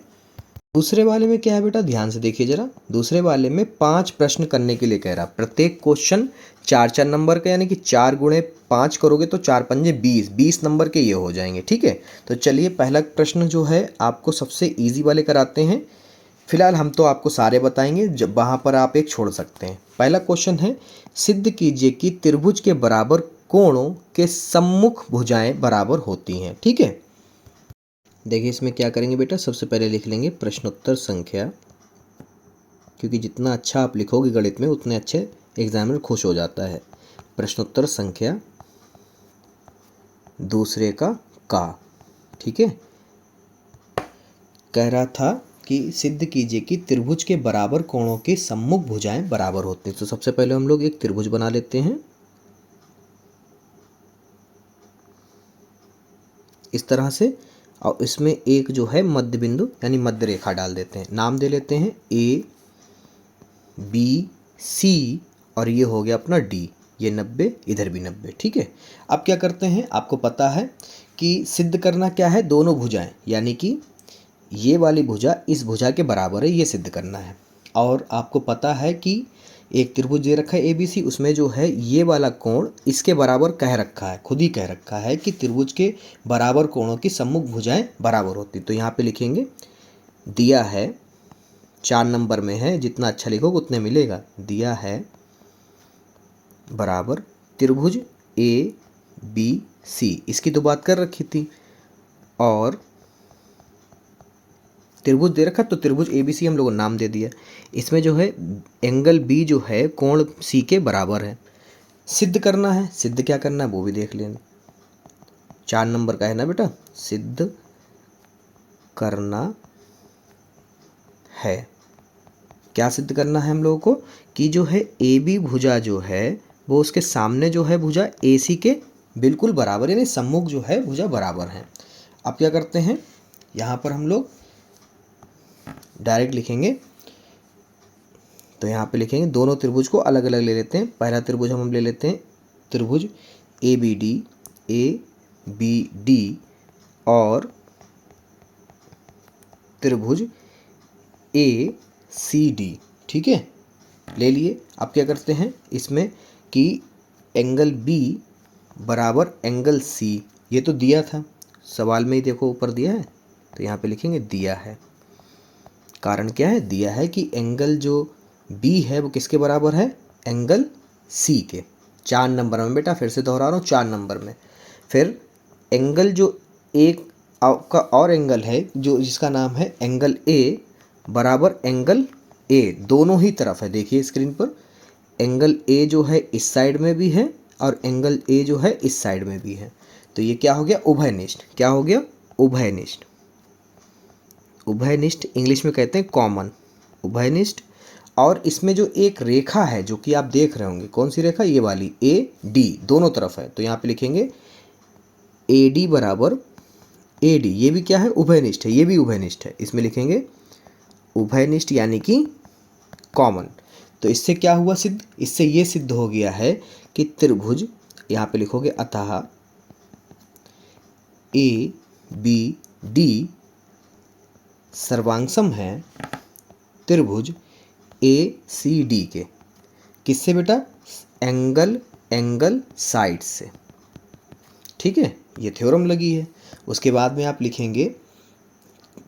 दूसरे वाले में क्या है बेटा, ध्यान से देखिए जरा। दूसरे वाले में 5 प्रश्न करने के लिए कह रहा, प्रत्येक क्वेश्चन 4-4 नंबर का, यानी कि 4 × 5 करोगे तो 4 × 5 = 20 नंबर के ये हो जाएंगे। ठीक है, तो चलिए पहला प्रश्न जो है आपको सबसे ईजी वाले कराते हैं। फिलहाल हम तो आपको सारे बताएंगे, जब वहाँ पर आप एक छोड़ सकते हैं। पहला क्वेश्चन है, सिद्ध कीजिए कि त्रिभुज के बराबर कोणों के सम्मुख भुजाएं बराबर होती हैं। ठीक है, देखिए इसमें क्या करेंगे बेटा, सबसे पहले लिख लेंगे प्रश्नोत्तर संख्या, क्योंकि जितना अच्छा आप लिखोगे गणित में उतने अच्छे एग्जामिनर खुश हो जाता है। प्रश्नोत्तर संख्या दूसरे का, ठीक है, कह रहा था कि सिद्ध कीजिए कि त्रिभुज के बराबर कोणों के सम्मुख भुजाएं बराबर होते हैं। तो सबसे पहले हम लोग एक त्रिभुज बना लेते हैं इस तरह से, और इसमें एक जो है मध्य बिंदु यानी मध्य रेखा डाल देते हैं। नाम दे लेते हैं ABC, और ये हो गया अपना D। ये 90, इधर भी 90। ठीक है, अब क्या करते हैं, आपको पता है कि सिद्ध करना क्या है, दोनों भुजाएं, यानी कि ये वाली भुजा इस भुजा के बराबर है, ये सिद्ध करना है। और आपको पता है कि एक त्रिभुज दे रखा है ABC, उसमें जो है ये वाला कोण इसके बराबर कह रखा है, खुद ही कह रखा है कि त्रिभुज के बराबर कोणों की सम्मुख भुजाएं बराबर होती। तो यहाँ पे लिखेंगे, दिया है 4 नंबर में है, जितना अच्छा लिखोगे उतने मिलेगा। दिया है बराबर त्रिभुज ABC, इसकी तो बात कर रखी थी, और त्रिभुज दे रखा तो त्रिभुज ABC हम लोगों ने नाम दे दिया। इसमें जो है एंगल B जो है कोण C के बराबर है। सिद्ध करना है, सिद्ध क्या करना है वो भी देख लेना। 4 नंबर का है ना बेटा, सिद्ध करना है। क्या सिद्ध करना है हम लोगों को, कि जो है AB भुजा जो है वो उसके सामने जो है भुजा AC के बिल्कुल बराबर, यानी सम्मुख जो है भुजा बराबर है। अब क्या करते हैं, यहाँ पर हम लोग डायरेक्ट लिखेंगे। तो यहाँ पे लिखेंगे, दोनों त्रिभुज को अलग अलग ले लेते हैं। पहला त्रिभुज हम ले लेते हैं त्रिभुज ABD और त्रिभुज AC। C D. ठीक है, ले लिए। अब क्या करते हैं इसमें कि एंगल बी बराबर एंगल सी, ये तो दिया था सवाल में ही, देखो ऊपर दिया है, तो यहाँ पे लिखेंगे दिया है। कारण क्या है, दिया है कि एंगल जो बी है वो किसके बराबर है, एंगल सी के। 4 नंबर में बेटा, फिर से दोहरा रहा हूँ, 4 नंबर में। फिर एंगल जो एक का और एंगल है जो जिसका नाम है एंगल ए बराबर एंगल ए, दोनों ही तरफ है। देखिए स्क्रीन पर, एंगल ए जो है इस साइड में भी है और एंगल ए जो है इस साइड में भी है। तो ये क्या हो गया, उभयनिष्ठ। क्या हो गया, उभयनिष्ठ। उभयनिष्ठ इंग्लिश में कहते हैं कॉमन, उभयनिष्ठ। और इसमें जो एक रेखा है जो कि आप देख रहे होंगे, कौन सी रेखा, ये वाली ए डी, दोनों तरफ है। तो यहाँ पे लिखेंगे ए डी बराबर ए डी, ये भी क्या है, उभयनिष्ठ है, ये भी उभयनिष्ठ है। इसमें लिखेंगे उभयनिष्ठ यानी कि कॉमन। तो इससे क्या हुआ सिद्ध, इससे ये सिद्ध हो गया है कि त्रिभुज, यहाँ पे लिखोगे अतः ए बी डी सर्वांगसम है त्रिभुज ए सी डी के। किससे बेटा, एंगल एंगल साइड से। ठीक है, ये थ्योरम लगी है। उसके बाद में आप लिखेंगे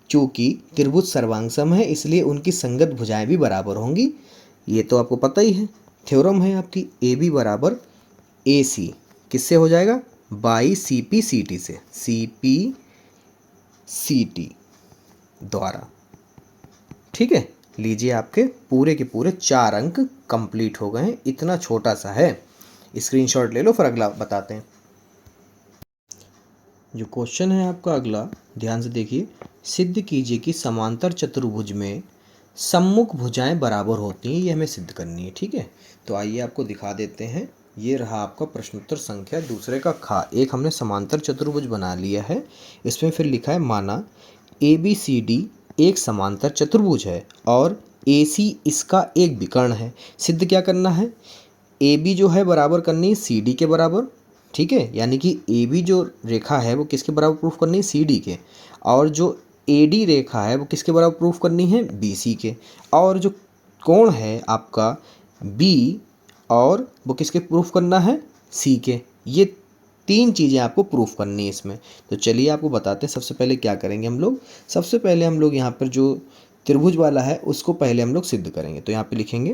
चूंकि त्रिभुज सर्वांगसम है इसलिए उनकी संगत भुजाएं भी बराबर होंगी। ये तो आपको पता ही है, थ्योरम है आपकी। ए बी बराबर ए सी किससे हो जाएगा, by C P C T से, सी पी सी टी द्वारा। ठीक है, लीजिए आपके पूरे के पूरे 4 अंक कंप्लीट हो गए हैं। इतना छोटा सा है, स्क्रीनशॉट ले लो, फिर अगला बताते हैं। जो क्वेश्चन है आपका अगला, ध्यान से देखिए। सिद्ध कीजिए कि समांतर चतुर्भुज में सम्मुख भुजाएं बराबर होती हैं, ये हमें सिद्ध करनी है। ठीक है, तो आइए आपको दिखा देते हैं। ये रहा आपका प्रश्नोत्तर संख्या दूसरे का खा। एक हमने समांतर चतुर्भुज बना लिया है, इसमें फिर लिखा है माना ए बी सी डी एक समांतर चतुर्भुज है और ए सी इसका एक विकर्ण है। सिद्ध क्या करना है, ए बी जो है बराबर करनी है सी डी के बराबर। ठीक है, यानी कि ए बी जो रेखा है वो किसके बराबर प्रूफ करनी है, सी डी के। और जो ए डी रेखा है वो किसके बराबर प्रूफ करनी है, बी सी के। और जो कोण है आपका बी, और वो किसके प्रूफ करना है, सी के। ये 3 चीज़ें आपको प्रूफ करनी है इसमें। तो चलिए आपको बताते हैं। सबसे पहले क्या करेंगे हम लोग, सबसे पहले हम लोग यहाँ पर जो त्रिभुज वाला है उसको पहले हम लोग सिद्ध करेंगे। तो यहाँ पे लिखेंगे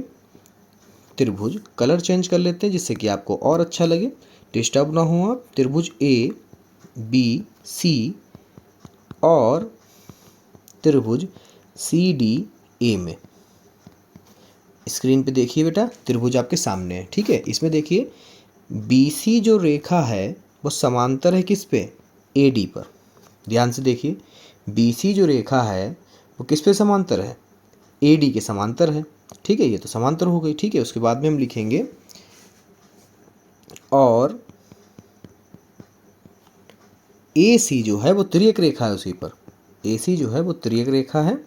त्रिभुज, कलर चेंज कर लेते हैं जिससे कि आपको और अच्छा लगे, डिस्टर्ब ना हो आप। त्रिभुज ए बी सी और त्रिभुज सी डी ए में। स्क्रीन पे देखिए बेटा, त्रिभुज आपके सामने है। ठीक है, इसमें देखिए बी सी जो रेखा है वो समांतर है किस पे, ए डी पर। ध्यान से देखिए, बी सी जो रेखा है वो किस पे समांतर है, ए डी के समांतर है। ठीक है, ये तो समांतर हो गई। ठीक है, उसके बाद में हम लिखेंगे और ए सी जो है वो तिर्यक रेखा है उसी पर। ए सी जो है वो तिर्यक रेखा है,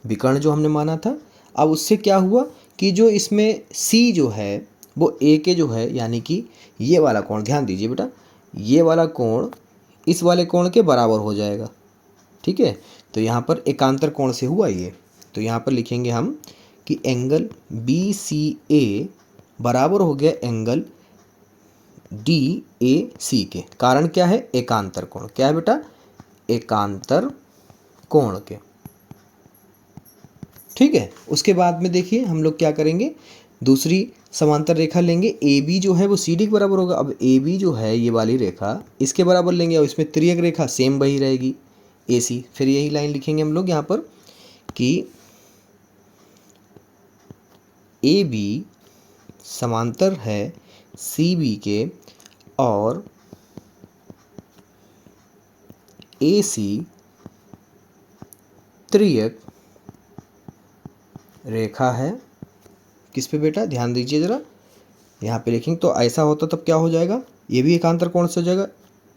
विकर्ण जो हमने माना था। अब उससे क्या हुआ कि जो इसमें सी जो है वो ए के जो है, यानी कि ये वाला कोण, ध्यान दीजिए बेटा, ये वाला कोण इस वाले कोण के बराबर हो जाएगा। ठीक है, तो यहाँ पर एकांतर कोण से हुआ ये। तो यहाँ पर लिखेंगे हम कि एंगल बी सी ए बराबर हो गया एंगल डी ए सी के। कारण क्या है, एकांतर कोण। क्या है बेटा, एकांतर कोण के। ठीक है, उसके बाद में देखिए हम लोग क्या करेंगे, दूसरी समांतर रेखा लेंगे। ए बी जो है वो सी डी के बराबर होगा। अब ए बी जो है ये वाली रेखा इसके बराबर लेंगे और इसमें तिर्यक रेखा सेम वही रहेगी, ए सी। फिर यही लाइन लिखेंगे हम लोग यहाँ पर कि ए बी समांतर है सी बी के और ए सी तिर्यक रेखा है किस पे बेटा, ध्यान दीजिए ज़रा, यहाँ पे लिखेंगे। तो ऐसा होता तब क्या हो जाएगा, ये भी एकांतर कोण से हो जाएगा।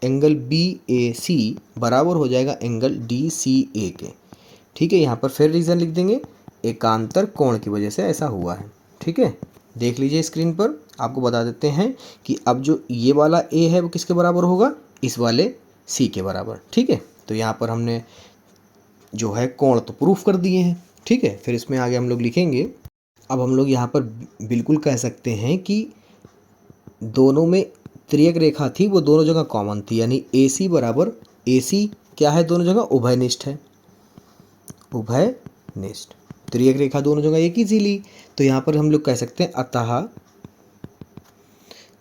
एंगल बी ए सी बराबर हो जाएगा एंगल डी सी ए के। ठीक है, यहाँ पर फिर रीज़न लिख देंगे, एकांतर कोण की वजह से ऐसा हुआ है। ठीक है, देख लीजिए स्क्रीन पर, आपको बता देते हैं कि अब जो ये वाला ए है वो किसके बराबर होगा, इस वाले सी के बराबर। ठीक है, तो यहाँ पर हमने जो है कोण तो प्रूफ कर दिए हैं। ठीक है, फिर इसमें आगे हम लोग लिखेंगे। अब हम लोग यहाँ पर बिल्कुल कह सकते हैं कि दोनों में तिर्यक रेखा थी, वो दोनों जगह कॉमन थी, यानी AC बराबर AC क्या है, दोनों जगह उभयनिष्ठ है, उभयनिष्ठ। तिर्यक रेखा दोनों जगह एक ही सी ली, तो यहाँ पर हम लोग कह सकते हैं अतः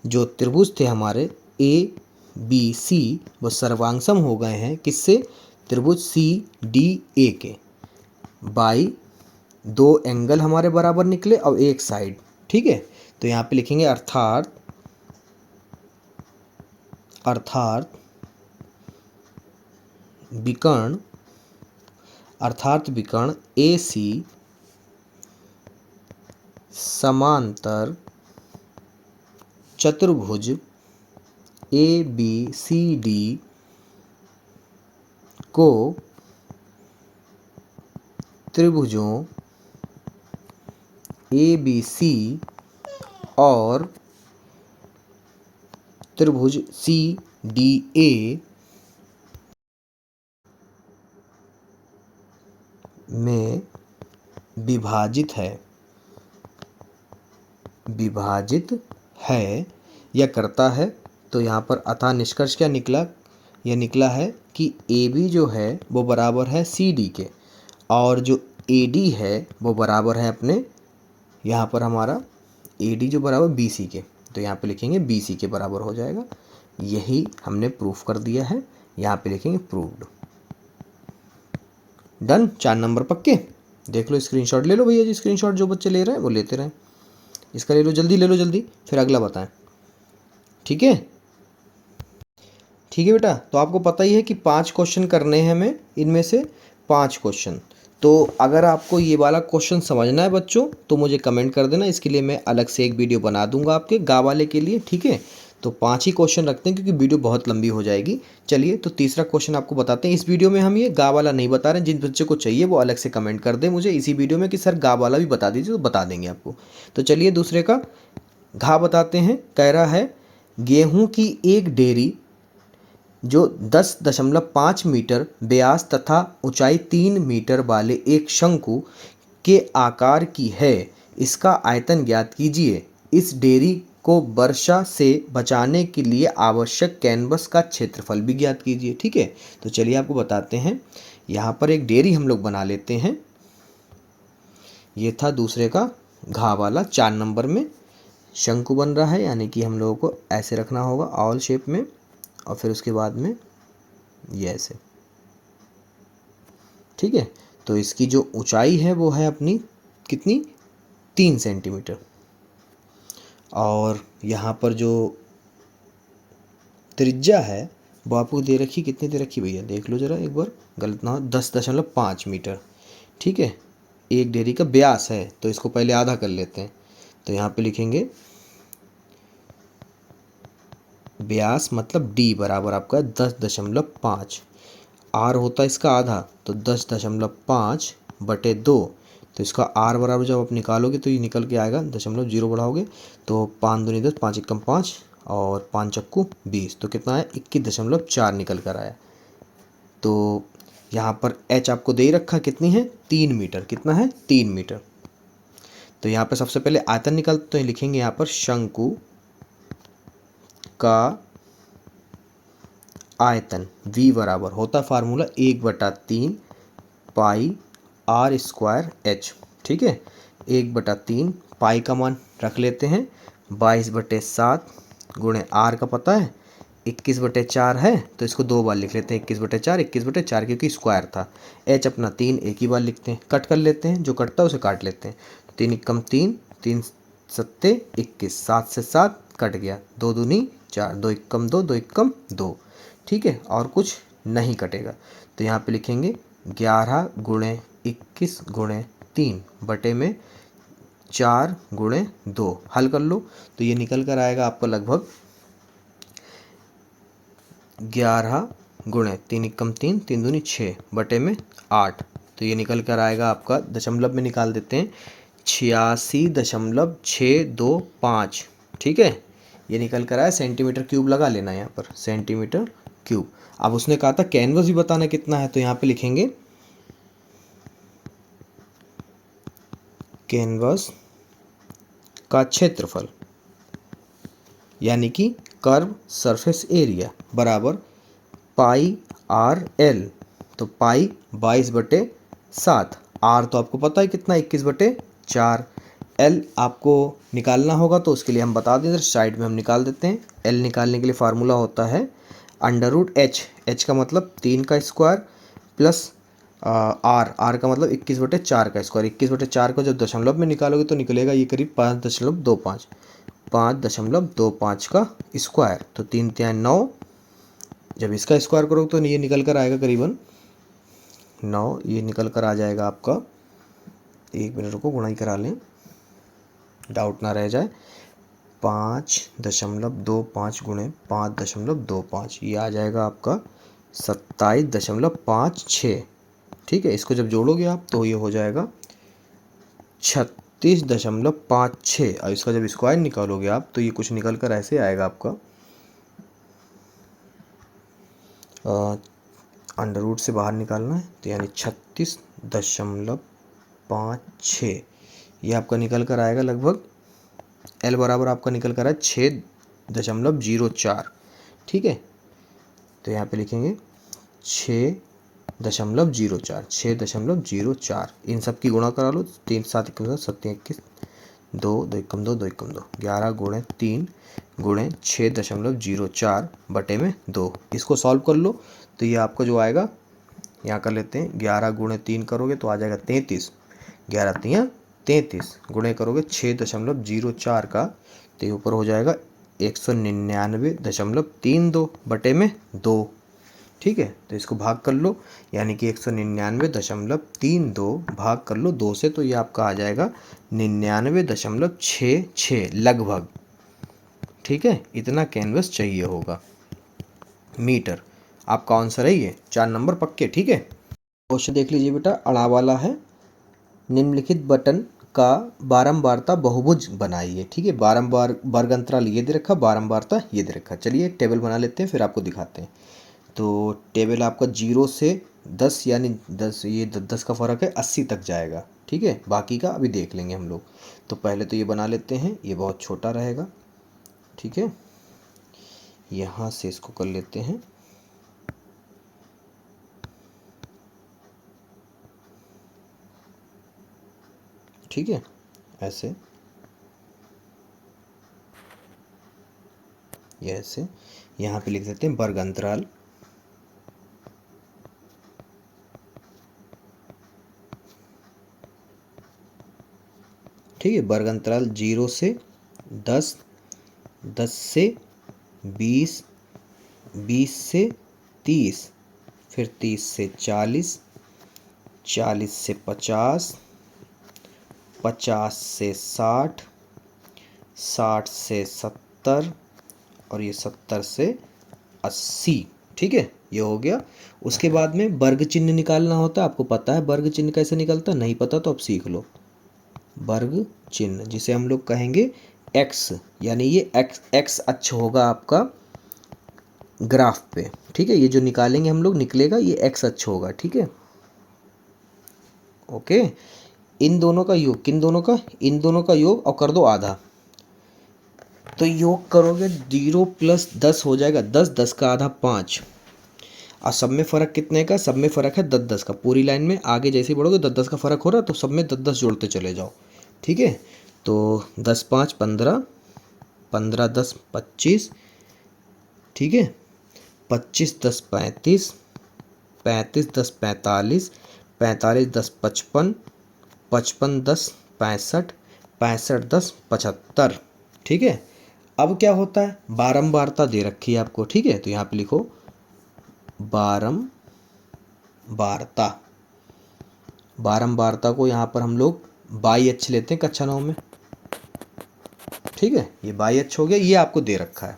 जो त्रिभुज थे हमारे ABC वो सर्वांगसम हो गए हैं किससे, त्रिभुज CDA के, बाई दो एंगल हमारे बराबर निकले और एक साइड। ठीक है, तो यहाँ पे लिखेंगे अर्थात विकर्ण AC समांतर चतुर्भुज ABCD को त्रिभुजों ABC और त्रिभुज CDA में विभाजित है या करता है। तो यहाँ पर अतः निष्कर्ष क्या निकला, यह निकला है कि AB जो है वो बराबर है CD के, और जो AD है वो बराबर है अपने, यहाँ पर हमारा AD जो बराबर BC के, तो यहाँ पे लिखेंगे BC के बराबर हो जाएगा। यही हमने प्रूफ कर दिया है, यहाँ पे लिखेंगे प्रूव्ड। डन, 4 नंबर पक्के। देख लो, स्क्रीनशॉट ले लो भैया जी, स्क्रीनशॉट जो बच्चे ले रहे हैं वो लेते रहें, इसका ले लो जल्दी, ले लो जल्दी, फिर अगला बताएं। ठीक है, ठीक है बेटा। तो आपको पता ही है कि 5 क्वेश्चन करने हैं हमें, इनमें से 5 क्वेश्चन। तो अगर आपको ये वाला क्वेश्चन समझना है बच्चों तो मुझे कमेंट कर देना, इसके लिए मैं अलग से एक वीडियो बना दूंगा आपके गा वाले के लिए। ठीक है, तो 5 ही क्वेश्चन रखते हैं क्योंकि वीडियो बहुत लंबी हो जाएगी। चलिए, तो तीसरा क्वेश्चन आपको बताते हैं। इस वीडियो में हम ये गा वाला नहीं बता रहे हैं, जिन बच्चे को चाहिए वो अलग से कमेंट कर दे मुझे इसी वीडियो में कि सर गा वाला भी बता दीजिए, तो बता देंगे आपको। तो चलिए दूसरे का घा बताते हैं। कह रहा है गेहूँ की एक डेयरी जो 10.5 मीटर व्यास तथा ऊंचाई 3 मीटर वाले एक शंकु के आकार की है, इसका आयतन ज्ञात कीजिए। इस डेयरी को वर्षा से बचाने के लिए आवश्यक कैनवस का क्षेत्रफल भी ज्ञात कीजिए। ठीक है, तो चलिए आपको बताते हैं। यहाँ पर एक डेयरी हम लोग बना लेते हैं। ये था दूसरे का घा वाला, 4 नंबर में शंकु बन रहा है, यानी कि हम लोगों को ऐसे रखना होगा ऑल शेप में, और फिर उसके बाद में ये ऐसे। ठीक है, तो इसकी जो ऊंचाई है वो है अपनी कितनी, 3 सेंटीमीटर, और यहाँ पर जो त्रिज्या है वो आपको दे रखी, कितनी दे रखी भैया देख लो ज़रा एक बार, गलत ना हो, 10.5 मीटर। ठीक है, एक डेयरी का व्यास है तो इसको पहले आधा कर लेते हैं। तो यहाँ पे लिखेंगे व्यास मतलब D बराबर आपका 10.5, R होता है इसका आधा, तो 10.5 बटे 2, तो इसका R बराबर जब आप निकालोगे तो ये निकल के आएगा 0.0 बढ़ाओगे तो 5 दूनी 10, 5 एकम 5 और 5 चक्कू 20, तो कितना है 21.4 निकल कर आया। तो यहाँ पर H आपको दे रखा कितनी है, 3 मीटर, कितना है 3 मीटर। तो यहाँ पर सबसे पहले आयतन निकालते हैं, लिखेंगे यहाँ पर शंकु का आयतन V बराबर होता फार्मूला 1/3 पाई R² H। ठीक है, 1/3 पाई का मान रख लेते हैं 22/7 गुणे R का पता है 21/4 है, तो इसको 2 बार लिख लेते हैं, 21/4 21/4 क्योंकि स्क्वायर था। H अपना 3 एक ही बार लिखते हैं, कट कर लेते हैं, जो कटता है उसे काट लेते हैं। 3 एकम 3, 3 सत्ते 21, 7 से 7 कट गया, 2 दूनी 4, 2 एकम 2, 2 एकम 2। ठीक है, और कुछ नहीं कटेगा, तो यहाँ पे लिखेंगे 11 गुणे 21 गुणे 3 बटे में 4 गुणे 2, हल कर लो तो ये निकल कर आएगा आपका लगभग 11 गुणे 3 एकम 3, 3 दूनी 6 बटे में 8, तो ये निकल कर आएगा आपका, दशमलव में निकाल देते हैं, 86.625। ठीक है, ये निकल कर आया, सेंटीमीटर क्यूब लगा लेना यहाँ पर, सेंटीमीटर क्यूब। अब उसने कहा था कैनवस भी बताना कितना है, तो यहाँ पे लिखेंगे कैनवस का क्षेत्रफल यानी कि कर्व सरफेस एरिया बराबर पाई आर एल। तो पाई 22/7, आर तो आपको पता है कितना 21/4, एल आपको निकालना होगा तो उसके लिए हम बता दें, साइड में हम निकाल देते हैं। एल निकालने के लिए फार्मूला होता है √h, h का मतलब 3 का स्क्वायर प्लस आर का मतलब 21/4 का स्क्वायर। 21/4 को जब दशमलव में निकालोगे तो निकलेगा ये करीब 5.25, 5.25 का स्क्वायर। तो 3 3 9, जब इसका स्क्वायर करोगे तो ये निकल कर आएगा करीबन 9, ये निकल कर आ जाएगा आपका, 1 मिनट को गुणा ही करा लें, डाउट ना रह जाए। 5.25 गुणे 5.25, ये आ जाएगा आपका 27.56। ठीक है, इसको जब जोड़ोगे आप तो ये हो जाएगा 36.56, और इसका जब स्क्वायर निकालोगे आप तो ये कुछ निकल कर ऐसे आएगा आपका, अंडर रूट से बाहर निकालना है तो यानी 36.56, ये आपका निकल कर आएगा लगभग, एल बराबर आपका निकल कर है 6.04। ठीक है, तो यहाँ पे लिखेंगे 6.04, 6.04, इन सब की गुणा करा लो, 3 7 21 7 21, 2 2 1 2 2 1 2, 11 गुणे 3 गुणे 6.04 बटे में 2, इसको सॉल्व कर लो तो ये आपका जो आएगा, यहाँ कर लेते हैं, 11 गुणे 3 करोगे तो आ जाएगा 33, 11 3 33, गुणे करोगे 6.04 का तो ये ऊपर हो जाएगा 199.32 बटे में 2। ठीक है, तो इसको भाग कर लो, यानी कि 199.32 भाग कर लो 2 से, तो ये आपका आ जाएगा 99.66 लगभग। ठीक है, इतना कैनवस चाहिए होगा मीटर। आपका आंसर है ये 4 नंबर पक्के। ठीक है, क्वेश्चन देख लीजिए बेटा, अड़ा वाला है, निम्नलिखित बटन का बारंबारता बहुभुज बनाइए। ठीक है, बारंबार वर्ग अंतराल ये दे रखा, बारंबारता ये दे रखा। चलिए एक टेबल बना लेते हैं फिर आपको दिखाते हैं। तो टेबल आपका 0 से 10, यानी 10, ये 10 का फ़र्क है, 80 तक जाएगा। ठीक है, बाकी का अभी देख लेंगे हम लोग। तो पहले तो ये बना लेते हैं, ये बहुत छोटा रहेगा। ठीक है, यहाँ से इसको कर लेते हैं, ठीक है, ऐसे, ये ऐसे। यहाँ पे लिख देते हैं वर्ग अंतराल, ठीक है, वर्ग अंतराल 0 से 10, 10 से 20, 20 से 30, फिर 30 से 40, 40 से 50, 50 से 60, 60 से 70, और ये 70 से 80। ठीक है, ये हो गया। उसके बाद में वर्ग चिन्ह निकालना होता है, आपको पता है वर्ग चिन्ह कैसे निकलता है, नहीं पता तो अब सीख लो। वर्ग चिन्ह जिसे हम लोग कहेंगे x, यानी ये x अक्ष होगा आपका ग्राफ पे। ठीक है, ये जो निकालेंगे हम लोग निकलेगा ये x अक्ष होगा। ठीक है, ओके। इन दोनों का योग, किन दोनों का, इन दोनों का योग और कर दो आधा, तो योग करोगे 0 + 10 हो जाएगा 10, 10 का आधा 5, और सब में फ़र्क कितने का, सब में फ़र्क है 10 10 का। पूरी लाइन में आगे जैसे बढ़ोगे 10 10 का फ़र्क हो रहा है, तो सब में 10 10 जोड़ते चले जाओ। ठीक है, तो 10 5 15, 15 10 25, ठीक है, 25 10 35, 35 10 45, 45 10 55, 55 10 65, 65 10 75। ठीक है, अब क्या होता है, बारंबारता दे रखी है आपको। ठीक है, तो यहाँ पे लिखो बारंबारता, बारंबारता को यहाँ पर हम लोग बाई एच लेते हैं कक्षा 9 में। ठीक है, ये बाई एच हो गया, ये आपको दे रखा है,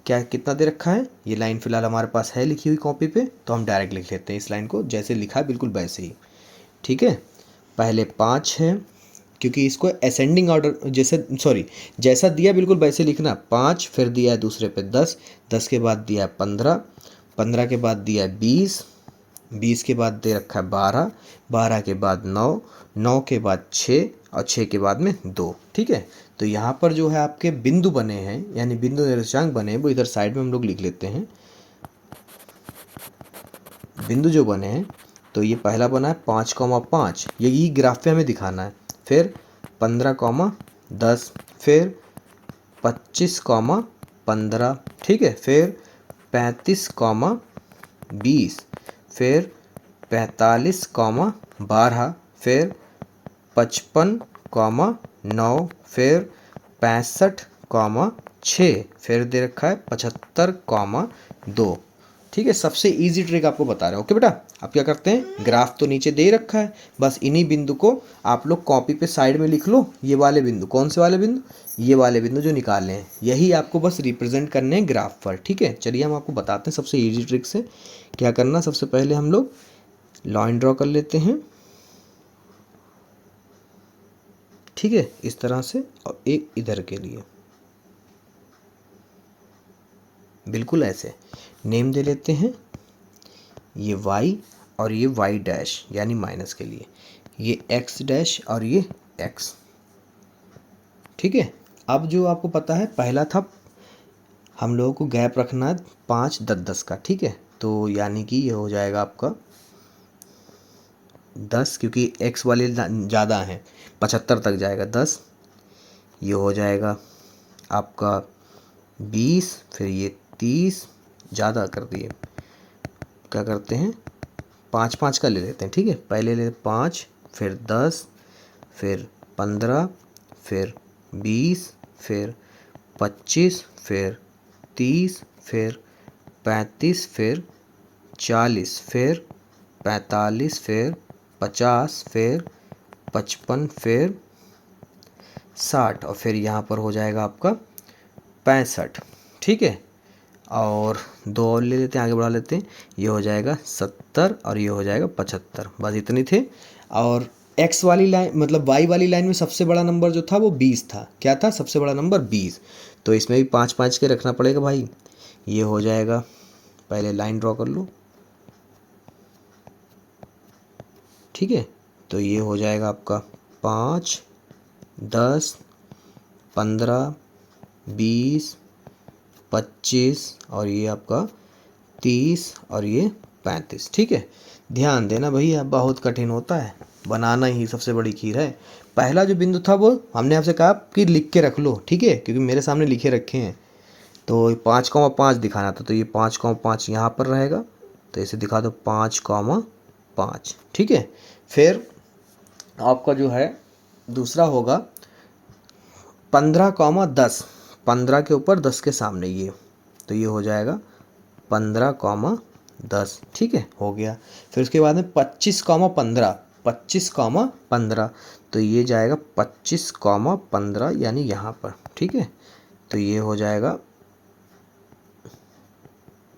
क्या कितना दे रखा है, ये लाइन फिलहाल हमारे पास है लिखी हुई कॉपी पे, तो हम डायरेक्ट लिख लेते हैं इस लाइन को जैसे लिखा है बिल्कुल वैसे ही। ठीक है, पहले 5 है, क्योंकि इसको असेंडिंग ऑर्डर जैसे, सॉरी, जैसा दिया बिल्कुल वैसे लिखना। 5, फिर दिया है दूसरे पे 10, 10 के बाद दिया है 15, 15 के बाद दिया है 20, 20 के बाद दे रखा है 12, 12 के बाद 9, 9 के बाद 6, और 6 के बाद में 2। ठीक है, तो यहाँ पर जो है आपके बिंदु बने हैं, यानी बिंदु निर्देशांक बने हैं, वो इधर साइड में हम लोग लिख लेते हैं। बिंदु जो बने हैं, तो ये पहला बना है 5,5, यही ग्राफ पे हमें दिखाना है। फिर 15,10, फिर 25,15, ठीक है, फिर 35,20, फिर 45,12, फिर 55,9, फिर 65,6, फिर दे रखा है 75,2। ठीक है, सबसे इजी ट्रिक आपको बता रहे हैं। ओके बेटा, आप क्या करते हैं, ग्राफ तो नीचे दे रखा है, बस इन्हीं बिंदु को आप लोग कॉपी पे साइड में लिख लो। ये वाले बिंदु, कौन से वाले बिंदु, ये वाले बिंदु जो निकाले हैं, यही आपको बस रिप्रेजेंट करने हैं ग्राफ पर। ठीक है, चलिए हम आपको बताते हैं सबसे इजी ट्रिक से क्या करना। सबसे पहले हम लोग लाइन ड्रॉ कर लेते हैं। ठीक है, इस तरह से, और एक इधर के लिए बिल्कुल ऐसे नेम दे लेते हैं। ये y और ये y डैश यानी माइनस के लिए, ये x डैश और ये x। ठीक है, अब जो आपको पता है, पहला था हम लोगों को गैप रखना है 5, 10, 10 का। ठीक है, तो यानी कि ये हो जाएगा आपका 10, क्योंकि x वाले ज़्यादा हैं, 75 तक जाएगा 10। ये हो जाएगा आपका 20, फिर ये 30, ज़्यादा कर दिए। क्या करते हैं, 5, 5 का ले लेते हैं। ठीक है, पहले ले 5, फिर 10, फिर 15, फिर 20, फिर 25, फिर 30, फिर 35, फिर 40, फिर 45, फिर 50, फिर 55, फिर 60, और फिर यहाँ पर हो जाएगा आपका 65। ठीक है, और 2 और ले लेते हैं, आगे बढ़ा लेते हैं। ये हो जाएगा 70 और ये हो जाएगा 75, बस इतनी थे। और x वाली लाइन, मतलब y वाली लाइन में सबसे बड़ा नंबर जो था वो 20 था। क्या था सबसे बड़ा नंबर, 20। तो इसमें भी 5, 5 के रखना पड़ेगा भाई। ये हो जाएगा, पहले लाइन ड्रॉ कर लो। ठीक है, तो ये हो जाएगा आपका 5, 10, 15, 20, 25, और ये आपका 30, और ये 35। ठीक है, ध्यान देना भैया, बहुत कठिन होता है, बनाना ही सबसे बड़ी खीर है। पहला जो बिंदु था वो हमने आपसे कहा कि लिख के रख लो। ठीक है, क्योंकि मेरे सामने लिखे रखे हैं। तो 5,5 दिखाना था, तो ये 5,5 यहाँ पर रहेगा, तो इसे दिखा दो 5,5। ठीक है, फिर आपका जो है दूसरा होगा 15,10, 15 के ऊपर 10 के सामने ये, तो ये हो जाएगा 15,10। ठीक है, हो गया। फिर उसके बाद में 25,15, 25,15, तो ये जाएगा 25,15 यानी यहाँ पर। ठीक है, तो ये हो जाएगा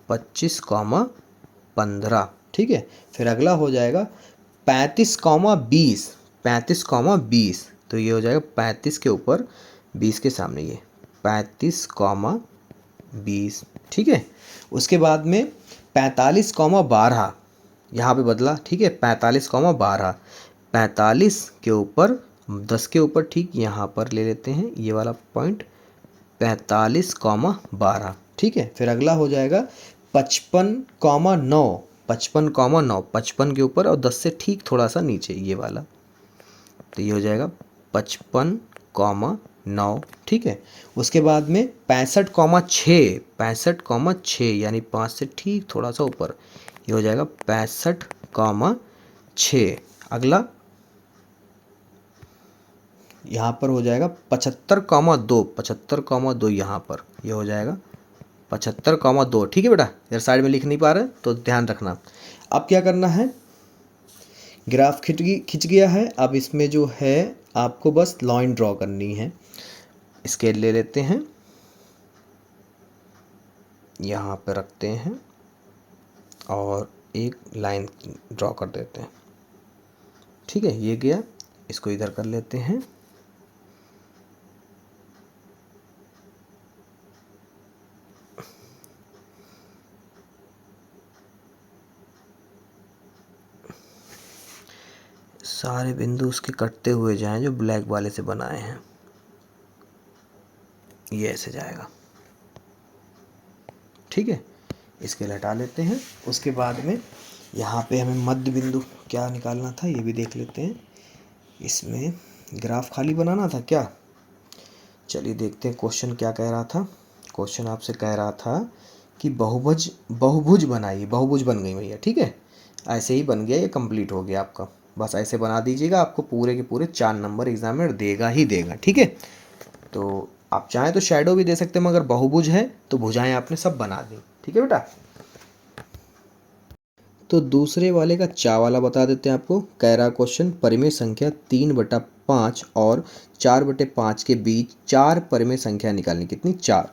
25,15। ठीक है, फिर अगला हो जाएगा 35,20, 35,20, तो ये हो जाएगा 35 के ऊपर 20 के सामने ये 35,20। ठीक है, उसके बाद में 45,12 यहाँ पे बदला। ठीक है, 45,12, 45 के ऊपर 10 के ऊपर, ठीक यहाँ पर ले लेते हैं ये वाला पॉइंट, 45,12। ठीक है, फिर अगला हो जाएगा 55,9, 55,9, 55 के ऊपर और 10 से ठीक थोड़ा सा नीचे ये वाला, तो ये हो जाएगा 55,9। ठीक है, उसके बाद में 65,6, 65,6 यानी 5 से ठीक थोड़ा सा ऊपर, ये हो जाएगा 65,6। अगला यहाँ पर हो जाएगा 75,2, 75,2 यहाँ पर, ये हो जाएगा 75,2। ठीक है बेटा, इधर साइड में लिख नहीं पा रहे तो ध्यान रखना। अब क्या करना है, ग्राफ खिंच गया है। अब इसमें जो है आपको बस लाइन ड्रॉ करनी है। स्केल ले लेते हैं, यहाँ पे रखते हैं और एक लाइन ड्रॉ कर देते हैं। ठीक है, ये गया, इसको इधर कर लेते हैं। सारे बिंदु उसके कटते हुए जाएं जो ब्लैक वाले से बनाए हैं, ये ऐसे जाएगा। ठीक है, इसके लिए हटा लेते हैं। उसके बाद में यहाँ पे हमें मध्य बिंदु क्या निकालना था ये भी देख लेते हैं। इसमें ग्राफ खाली बनाना था क्या? चलिए देखते हैं क्वेश्चन क्या कह रहा था। क्वेश्चन आपसे कह रहा था कि बहुभुज बनाइए। बहुभुज बन गई भैया, ठीक है, ऐसे ही बन गया, ये कंप्लीट हो गया आपका। बस ऐसे बना दीजिएगा, आपको पूरे के पूरे 4 नंबर एग्जामिनर देगा ही देगा। ठीक है, तो आप चाहें तो शैडो भी दे सकते हैं, मगर बहुभुज है तो भुजाएं आपने सब बना दी। ठीक है बेटा, तो दूसरे वाले का चा वाला बता देते हैं आपको। कह रहा क्वेश्चन, परिमेय संख्या 3/5 और 4/5 के बीच 4 परिमेय संख्या निकालनी। कितनी? 4।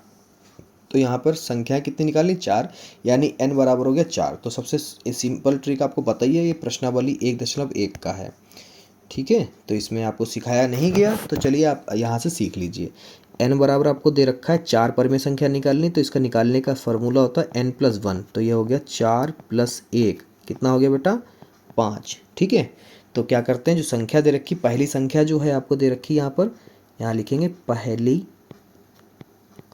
तो यहाँ पर संख्या कितनी निकालनी? 4, यानी n बराबर हो गया 4। तो सबसे सिंपल ट्रिक आपको पता ही है, ये प्रश्नावली 1.1 का है। ठीक है, तो इसमें आपको सिखाया नहीं गया, तो चलिए आप यहाँ से सीख लीजिए। n बराबर आपको दे रखा है 4 परिमेय संख्या निकालनी, तो इसका निकालने का फॉर्मूला होता है n+1। तो ये हो गया 4 + 1, कितना हो गया बेटा? 5। ठीक है, तो क्या करते हैं, जो संख्या दे रखी, पहली संख्या जो है आपको दे रखी यहाँ पर, यहाँ लिखेंगे पहली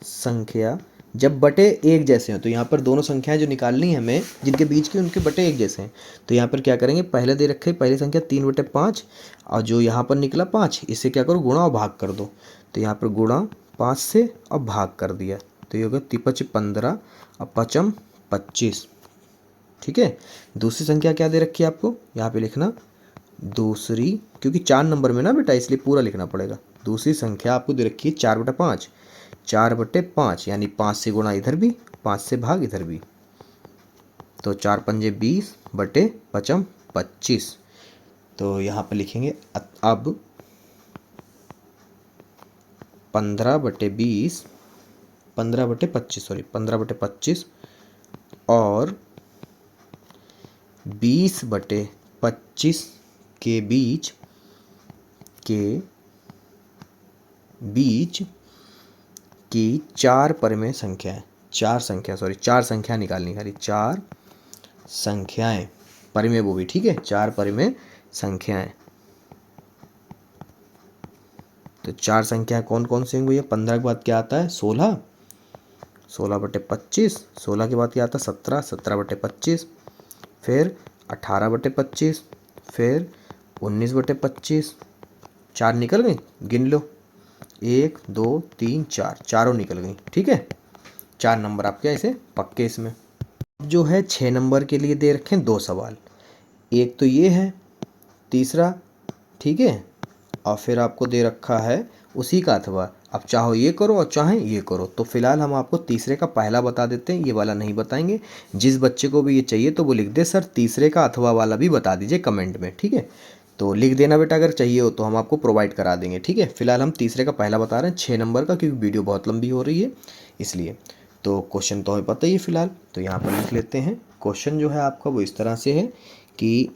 संख्या जब बटे एक जैसे हो, तो यहाँ पर दोनों संख्याएं जो निकालनी है हमें, जिनके बीच की, उनके बटे एक जैसे हैं। तो यहाँ पर क्या करेंगे, पहले दे रखे पहली संख्या 3/5 और जो यहाँ पर निकला 5, इससे क्या करो, गुणा और भाग कर दो। तो यहाँ पर गुणा 5 से और भाग कर दिया, तो ये होगा 3×5 = 15 और 5×5 = 25। ठीक है, दूसरी संख्या क्या दे रखी है आपको, यहाँ पे लिखना दूसरी, क्योंकि 4 नंबर में ना बेटा, इसलिए पूरा लिखना पड़ेगा। दूसरी संख्या आपको दे रखी है 4/5, 4/5 यानी 5 से गुणा इधर भी, 5 से भाग इधर भी, तो 4 पंजे 20 बटे 5 25। तो यहाँ पर लिखेंगे अब 15/20, 15/25 सॉरी 15/25 और 20/25 के बीच की 4 परिमेय संख्याएं, 4 संख्या निकालनी, खाली 4 संख्याएं, परिमेय वो भी, ठीक है, 4 परिमेय संख्याएं। तो 4 संख्या कौन कौन सी होंगी भैया? 15 के बाद क्या आता है? 16, 16/25, 16 के बाद क्या आता है? 17, 17/25, फिर 18/25, फिर 19/25। 4 निकल गई, गिन लो, 1 2 3 4, चारों निकल गई। ठीक है, 4 नंबर आपके ऐसे पक्के। इसमें जो है 6 नंबर के लिए दे रखे हैं 2 सवाल, एक तो ये है, तीसरा, ठीक है, और फिर आपको दे रखा है उसी का अथवा। अब चाहो ये करो और चाहें ये करो। तो फिलहाल हम आपको तीसरे का पहला बता देते हैं, ये वाला नहीं बताएंगे। जिस बच्चे को भी ये चाहिए तो वो लिख दे, सर तीसरे का अथवा वाला भी बता दीजिए कमेंट में। ठीक है, तो लिख देना बेटा, अगर चाहिए हो तो हम आपको प्रोवाइड करा देंगे। ठीक है, फिलहाल हम तीसरे का पहला बता रहे हैं 6 नंबर का, क्योंकि वीडियो बहुत लंबी हो रही है इसलिए। तो क्वेश्चन तो हमें पता ही है फिलहाल, तो यहाँ पर लिख लेते हैं। क्वेश्चन जो है आपका वो इस तरह से है कि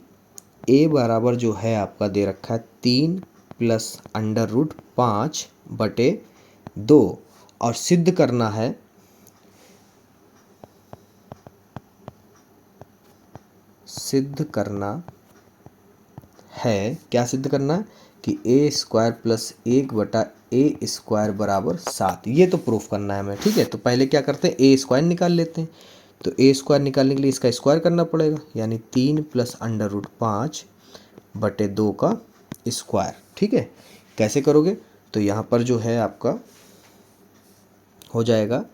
a बराबर जो है आपका दे रखा है 3 + √5/2 और सिद्ध करना है क्या सिद्ध करना है कि a² + 1/a² बराबर 7। ये तो प्रूफ करना है हमें। ठीक है, तो पहले क्या करते हैं, a² निकाल लेते हैं। तो a² निकालने के लिए इसका स्क्वायर करना पड़ेगा, यानी 3 + √5/2 का स्क्वायर। ठीक है, कैसे करोगे, तो यहाँ पर जो है आपका हो जाएगा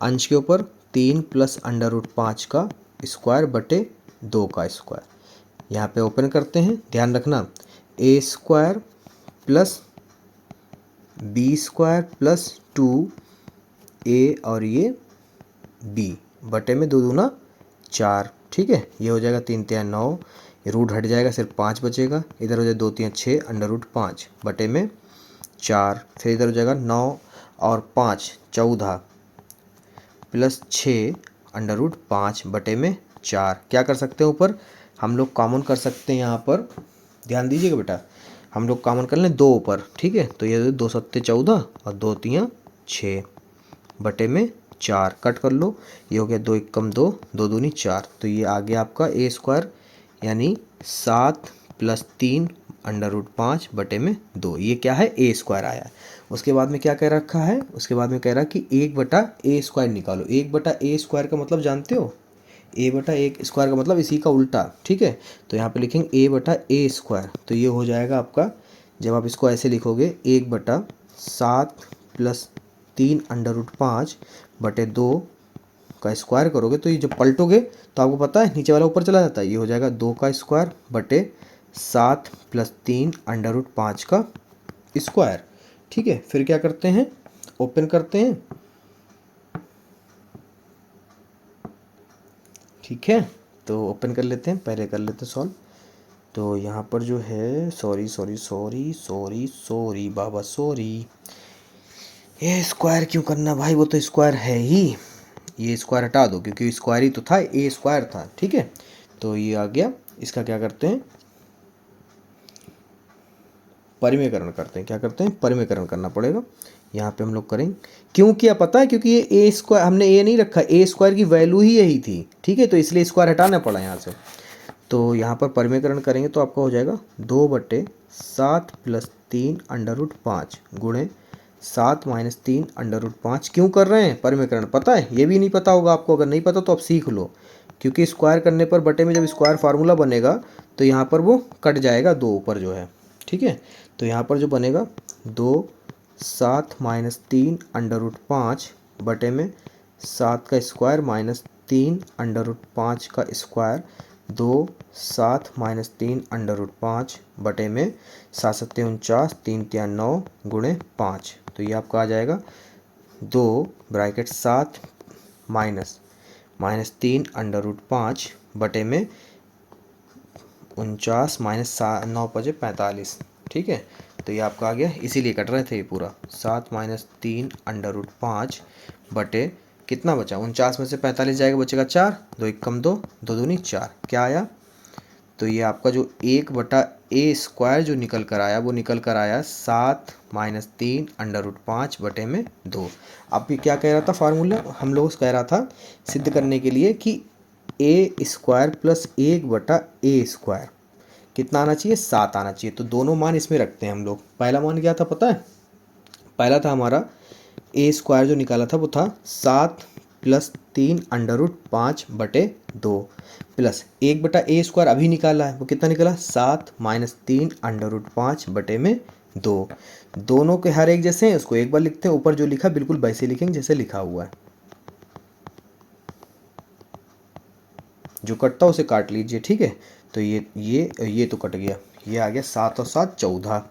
अंश के ऊपर 3 + √5 का स्क्वायर बटे 2 का स्क्वायर। यहाँ पे ओपन करते हैं, ध्यान रखना, a² + b² + 2a और ये b बटे में 2 दूना 4। ठीक है, ये हो जाएगा 3 × 3 = 9, रूट हट जाएगा, सिर्फ 5 बचेगा, इधर हो जाएगा 2 × 3 = 6 √5 बटे में 4, फिर इधर हो जाएगा 9 और 5 14 + 6 √5 बटे में 4। क्या कर सकते हैं, ऊपर हम लोग कॉमन कर सकते हैं, यहाँ पर ध्यान दीजिएगा बेटा, हम लोग कॉमन कर लें 2 ऊपर। ठीक है, तो ये 2 × 7 = 14 और 2 × 3 = 6 बटे में 4, कट कर लो, ये हो गया 2 × 1 = 2, 2 दूनी 4। तो ये आ गया आपका a² यानी 7 + 3 3/5/2। ये क्या है, ए स्क्वायर आया। उसके बाद में क्या कह रखा है, उसके बाद में कह रहा कि 1/a² निकालो। 1/a² का मतलब जानते हो, a/a² का मतलब इसी का उल्टा, ठीक है। तो यहाँ पे लिखेंगे a/a²। तो ये हो जाएगा आपका, जब आप इसको ऐसे लिखोगे 1/7 + 3/5/2 का स्क्वायर करोगे, तो ये जब पलटोगे तो आपको पता है नीचे वाला ऊपर चला जाता है। ये हो जाएगा 2² / 7 + 3/5 का स्क्वायर, ठीक है। फिर क्या करते हैं, ओपन करते हैं, ठीक है। तो ओपन कर लेते हैं, पहले कर लेते हैं सॉल्व। तो यहाँ पर जो है, सॉरी बाबा सॉरी, ये स्क्वायर क्यों करना भाई, वो तो स्क्वायर है ही। ये स्क्वायर हटा दो क्योंकि स्क्वायर ही तो था, ए स्क्वायर था, ठीक है। तो ये आ गया, इसका क्या करते हैं, परिमेयकरण करते हैं। क्या करते हैं, परिमेयकरण करना पड़ेगा। यहाँ पे हम लोग करेंगे, क्यों किया पता है, क्योंकि ये ए स्क्वायर हमने ए नहीं रखा, ए स्क्वायर की वैल्यू ही यही थी, ठीक है। तो इसलिए स्क्वायर हटाना पड़ा यहाँ से। तो यहाँ पर परिमेयकरण करेंगे तो आपका हो जाएगा 2/7 + 3/5 गुणे 7 - 3/5। क्यों कर रहे हैं परिमेयकरण, पता है, ये भी नहीं पता होगा आपको। अगर नहीं पता तो आप सीख लो, क्योंकि स्क्वायर करने पर बटे में जब स्क्वायर फार्मूला बनेगा तो यहाँ पर वो कट जाएगा, 2 ऊपर जो है, ठीक है। तो यहाँ पर जो बनेगा 2/7 - 3/5 बटे में 7 का स्क्वायर - 3/5 का स्क्वायर, 2/7 - 3/5 बटे में 7 × 7 = 49, 3 × 3 = 9 गुणे 5। तो ये आपका आ जाएगा 2/7 - 3/5 बटे में 49 - 9 × 5 = 45, ठीक है। तो ये आपका आ गया, इसीलिए कट रहे थे ये पूरा। 7 - 3/5 बटे कितना बचा, 49 में से 45 जाएगा, बचेगा 4, 2 × 1 = 2, 2 दूनी 4, क्या आया। तो ये आपका जो 1/a² जो निकल कर आया, वो निकल कर आया 7 - 3/5 बटे में 2। अब ये क्या कह रहा था फार्मूला, हम लोग कह रहा था सिद्ध करने के लिए कि a² + 1/a² कितना आना चाहिए, 7 आना चाहिए। तो दोनों मान इसमें रखते हैं हम लोग। पहला मान क्या था पता है, पहला था हमारा a² जो निकाला था वो था 7 + 3/5/2 प्लस 1/a² अभी निकाला है, वो कितना निकला, 7 - 3/5 बटे में 2। दोनों के हर एक जैसे हैं, उसको एक बार लिखते हैं, ऊपर जो लिखा बिल्कुल वैसे लिखेंगे जैसे लिखा हुआ है। जो कटता उसे काट लीजिए, ठीक है। तो ये तो कट गया, ये आ गया 7 और 7 14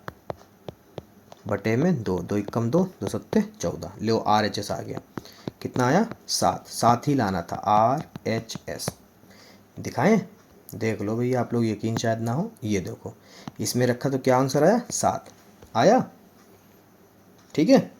बटे में 2, 2 × 1 = 2, 2 × 7 = 14। लो RHS आ गया, कितना आया, 7, 7 ही लाना था, RHS दिखाएं, देख लो भैया, आप लोग यकीन शायद ना हो, ये देखो इसमें रखा तो क्या आंसर आया, 7 आया, ठीक है।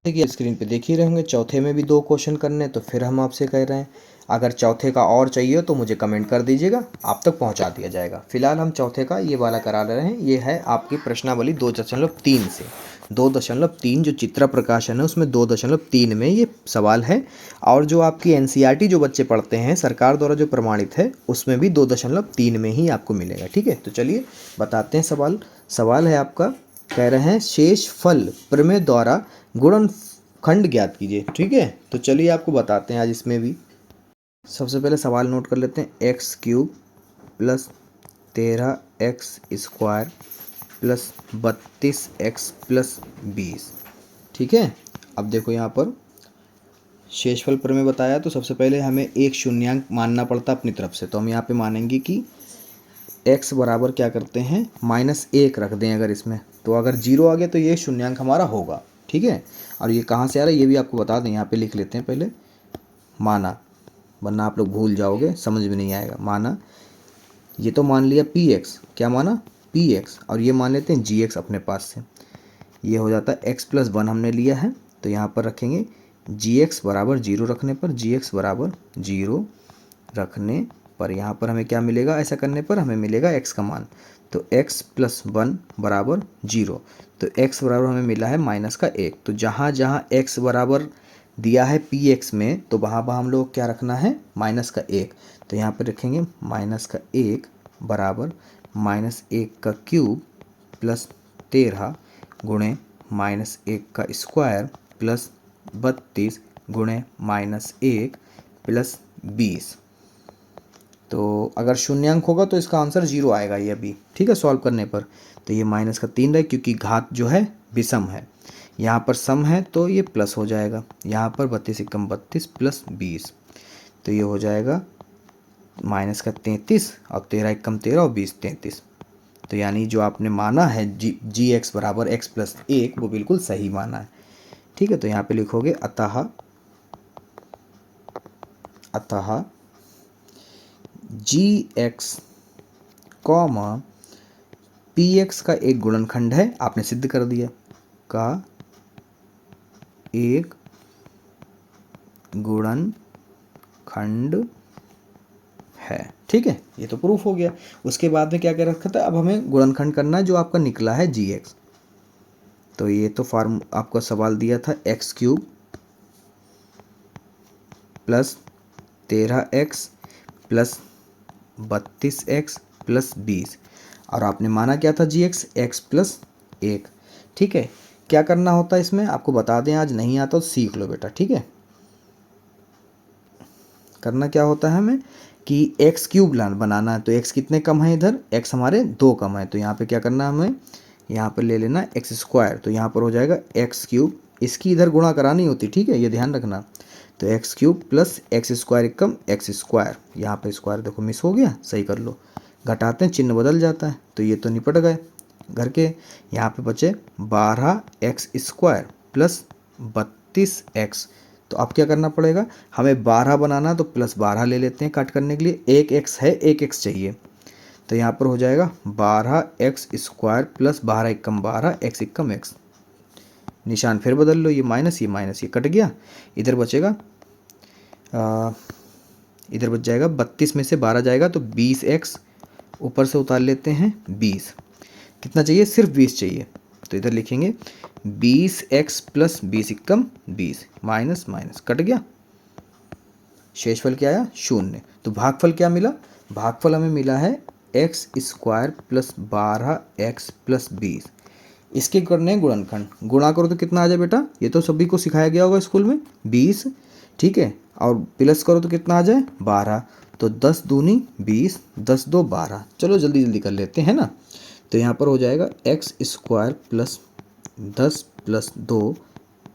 देखिए स्क्रीन पे देख ही रहे होंगे, चौथे में भी 2 क्वेश्चन करने, तो फिर हम आपसे कह रहे हैं अगर चौथे का और चाहिए तो मुझे कमेंट कर दीजिएगा, आप तक पहुंचा दिया जाएगा। फिलहाल हम चौथे का ये वाला करा रहे हैं। ये है आपकी प्रश्नावली 2.3 से 2.3 जो चित्रा प्रकाशन है उसमें 2.3 में ये सवाल है। और जो आपकी NCERT जो बच्चे पढ़ते हैं सरकार द्वारा जो प्रमाणित है उसमें भी 2.3 में ही आपको मिलेगा, ठीक है। तो चलिए बताते हैं सवाल। सवाल है आपका, कह रहे हैं शेष फल प्रमेय द्वारा गुणनखंड ज्ञात कीजिए, ठीक है। तो चलिए आपको बताते हैं आज इसमें भी। सबसे पहले सवाल नोट कर लेते हैं, x³ + 13x² + 32x + 20, ठीक है। अब देखो यहाँ पर शेषफल प्रमेय बताया, तो सबसे पहले हमें एक शून्यांक मानना पड़ता अपनी तरफ से। तो हम यहाँ पे मानेंगे कि x बराबर क्या करते हैं, -1 रख दें अगर इसमें, तो अगर 0 आ गया तो ये शून्यांक हमारा होगा, ठीक है। और ये कहाँ से आ रहा है ये भी आपको बता दें, यहाँ पे लिख लेते हैं पहले, माना, वरना आप लोग भूल जाओगे, समझ में नहीं आएगा। माना, ये तो मान लिया px, क्या माना, px, और ये मान लेते हैं gx अपने पास से। ये हो जाता है x + 1 हमने लिया है, तो यहाँ पर रखेंगे gx बराबर 0 रखने पर, gx बराबर 0 रखने पर यहाँ पर हमें क्या मिलेगा, ऐसा करने पर हमें मिलेगा x का मान। तो x + 1 बराबर 0, तो x बराबर हमें मिला है -1। तो जहाँ जहाँ x बराबर दिया है px में, तो वहाँ हम लोग क्या रखना है, -1। तो यहाँ पर रखेंगे -1 बराबर -1 का क्यूब प्लस 13 गुणे -1 का स्क्वायर प्लस 32 गुणे -1 प्लस 20। तो अगर शून्यांक होगा तो इसका आंसर 0 आएगा ये अभी, ठीक है, सॉल्व करने पर। तो ये माइनस का 3 है क्योंकि घात जो है विषम है, यहाँ पर सम है तो ये प्लस हो जाएगा। यहाँ पर 32 एकम 32 प्लस 20, तो ये हो जाएगा माइनस का 33 और 13 एकम 13 और 20 33। तो यानी जो आपने माना है जी एक्स बराबर x प्लस 1 वो बिल्कुल सही माना है, ठीक है। तो यहाँ पे लिखोगे अतः जी एक्स कॉमा पी एक्स का एक गुणनखंड है, आपने सिद्ध कर दिया, का एक गुणनखंड है, ठीक है, ये तो प्रूफ हो गया। उसके बाद में क्या क्या रखा था, अब हमें गुणनखंड करना है जो आपका निकला है जी एक्स। तो ये तो फॉर्म आपका सवाल दिया था x³ plus 13x plus 32x plus 20, और आपने माना क्या था जी x प्लस 1, ठीक है। क्या करना होता है इसमें आपको बता दें, आज नहीं आता तो सीख लो बेटा, ठीक है। करना क्या होता है हमें कि x³ बनाना है, तो x कितने कम है इधर, x हमारे 2 कम है, तो यहाँ पे क्या करना है हमें, यहाँ पर ले लेना x², तो यहाँ पर हो जाएगा x³, इसकी इधर गुणा करानी होती, ठीक है, ये ध्यान रखना। तो x³ प्लस x² एकम x², यहाँ पर स्क्वायर देखो मिस हो गया, सही कर लो, घटाते हैं चिन्ह बदल जाता है, तो ये तो निपट गए घर के। यहाँ पे बचे 12x² प्लस 32x, तो अब क्या करना पड़ेगा, हमें 12 बनाना तो प्लस 12 ले लेते हैं काट करने के लिए, एक x है, एक x चाहिए, तो यहाँ पर हो जाएगा 12x² प्लस 12 एकम 12 x एकम x, निशान फिर बदल लो, ये माइनस ये कट गया, इधर बचेगा इधर बच जाएगा 32 में से 12 जाएगा तो 20x, ऊपर से उतार लेते हैं 20, कितना चाहिए, सिर्फ 20 चाहिए, तो इधर लिखेंगे 20x प्लस 20 एकम 20, माइनस माइनस कट गया, शेषफल क्या आया 0। तो भागफल क्या मिला, भागफल हमें मिला है x² प्लस 12x प्लस 20, इसके करने गुणनखंड, गुणा करो तो कितना आ जाए बेटा, ये तो सभी को सिखाया गया होगा स्कूल में 20, ठीक है, और प्लस करो तो कितना आ जाए 12, तो 10 दूनी 20, 10 दो 12, चलो जल्दी जल्दी कर लेते हैं ना। तो यहाँ पर हो जाएगा x² plus 10 plus 2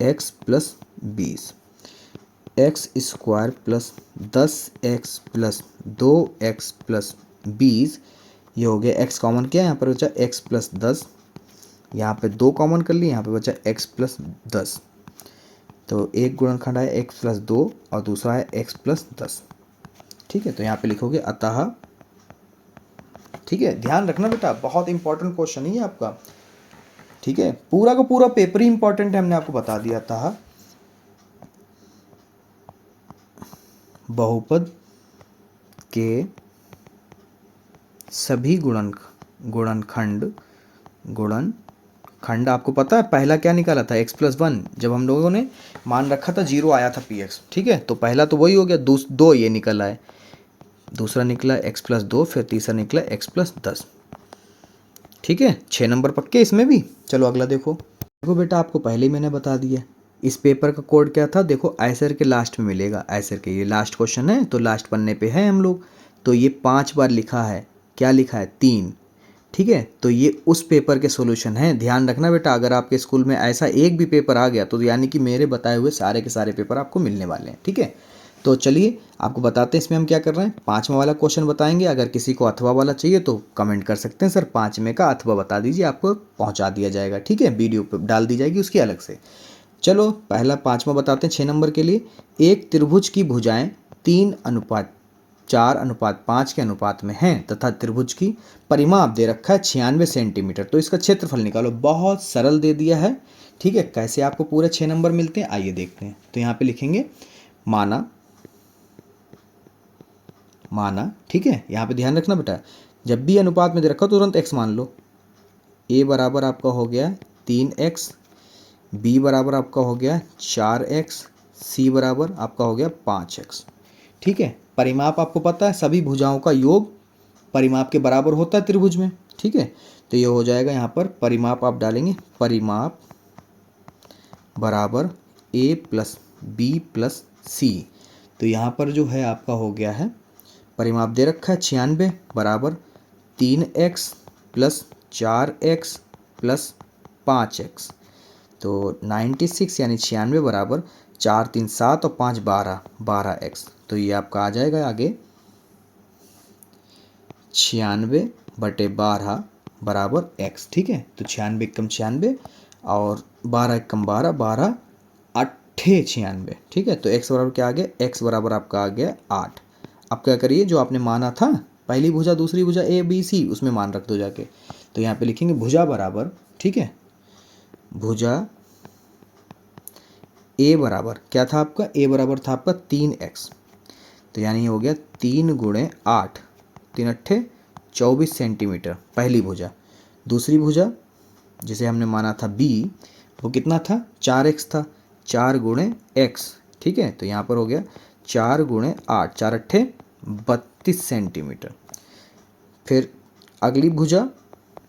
x plus 20, x² plus 10x plus 2x plus 20, ये हो गया, x कॉमन किया, यहाँ पर बचा x प्लस 10, यहाँ पे 2 कॉमन कर लिए, यहाँ पे बचा x प्लस 10, तो एक गुणनखंड है x प्लस 2 और दूसरा है x प्लस 10, ठीक है। तो यहाँ पे लिखोगे अतः, ठीक है, ध्यान रखना बेटा, बहुत इंपॉर्टेंट क्वेश्चन है ये आपका, ठीक है, पूरा का पूरा पेपर ही इंपॉर्टेंट है, हमने आपको बता दिया था। बहुपद के सभी गुणनखंड आपको पता है पहला क्या निकाला था, x प्लस 1, जब हम लोगों ने मान रखा था 0 आया था px, ठीक है, तो पहला तो वही हो गया, 2 ये निकला है, दूसरा निकला x प्लस 2, फिर तीसरा निकला x प्लस 10, ठीक है, 6 नंबर पक्के इसमें भी। चलो अगला देखो बेटा, आपको पहले ही मैंने बता दिया, इस पेपर का कोड क्या था, देखो आयसर के लास्ट में मिलेगा, आयसर के ये लास्ट क्वेश्चन है तो लास्ट पन्ने पे है हम लोग, तो ये 5 बार लिखा है, क्या लिखा है 3, ठीक है, तो ये उस पेपर के सॉल्यूशन हैं, ध्यान रखना बेटा, अगर आपके स्कूल में ऐसा एक भी पेपर आ गया तो यानी कि मेरे बताए हुए सारे के सारे पेपर आपको मिलने वाले हैं, ठीक है। तो चलिए आपको बताते हैं इसमें हम क्या कर रहे हैं, 5वां वाला क्वेश्चन बताएंगे, अगर किसी को अथवा वाला चाहिए तो कमेंट कर सकते हैं, सर 5वें का अथवा बता दीजिए, आपको पहुंचा दिया जाएगा, ठीक है, वीडियो पर डाल दी जाएगी उसकी अलग से। चलो पहला 5वां बताते हैं 6 नंबर के लिए, एक त्रिभुज की भुजाएं 3:4:5 के अनुपात में हैं तथा त्रिभुज की परिमाप दे रखा है 96 सेंटीमीटर, तो इसका क्षेत्रफल निकालो, बहुत सरल दे दिया है, ठीक है। कैसे आपको पूरे 6 नंबर मिलते हैं आइए देखते हैं। तो यहाँ पे लिखेंगे माना, ठीक है, यहाँ पे ध्यान रखना बेटा, जब भी अनुपात में दे रखा तुरंत x मान लो, a बराबर आपका हो गया 3x, b बराबर आपका हो गया 4x, c बराबर आपका हो गया 5x, ठीक है। परिमाप आपको पता है सभी भुजाओं का योग परिमाप के बराबर होता है त्रिभुज में, ठीक है, तो ये हो जाएगा यहाँ पर परिमाप आप डालेंगे, परिमाप बराबर a प्लस बी प्लस सी। तो यहाँ पर जो है आपका हो गया है, परिमाप दे रखा है 96 बराबर 3x plus 4x plus 5x। तो 96 यानी 96 बराबर 4 3 7 और 5 12 12x। तो ये आपका आ जाएगा आगे 96/12 बराबर x। ठीक है, तो 96 कम 96 और 12 कम 12 12 अट्ठे 96। ठीक है, तो x बराबर क्या आ गया, x बराबर आपका आ गया 8। अब क्या करिए, जो आपने माना था पहली भुजा दूसरी भुजा ए बी सी, उसमें मान रख दो जाके। तो यहाँ पे लिखेंगे भुजा बराबर, ठीक है, भुजा a बराबर क्या था आपका, a बराबर था आपका 3x। तो यानी हो गया 3 गुणे 8, 3 अट्ठे 24 सेंटीमीटर पहली भुजा। दूसरी भुजा जिसे हमने माना था b, वो कितना था, 4x था, 4 गुणे x। ठीक है, तो यहाँ पर हो गया 4 गुणे 8, 4 अट्ठे 32 सेंटीमीटर। फिर अगली भुजा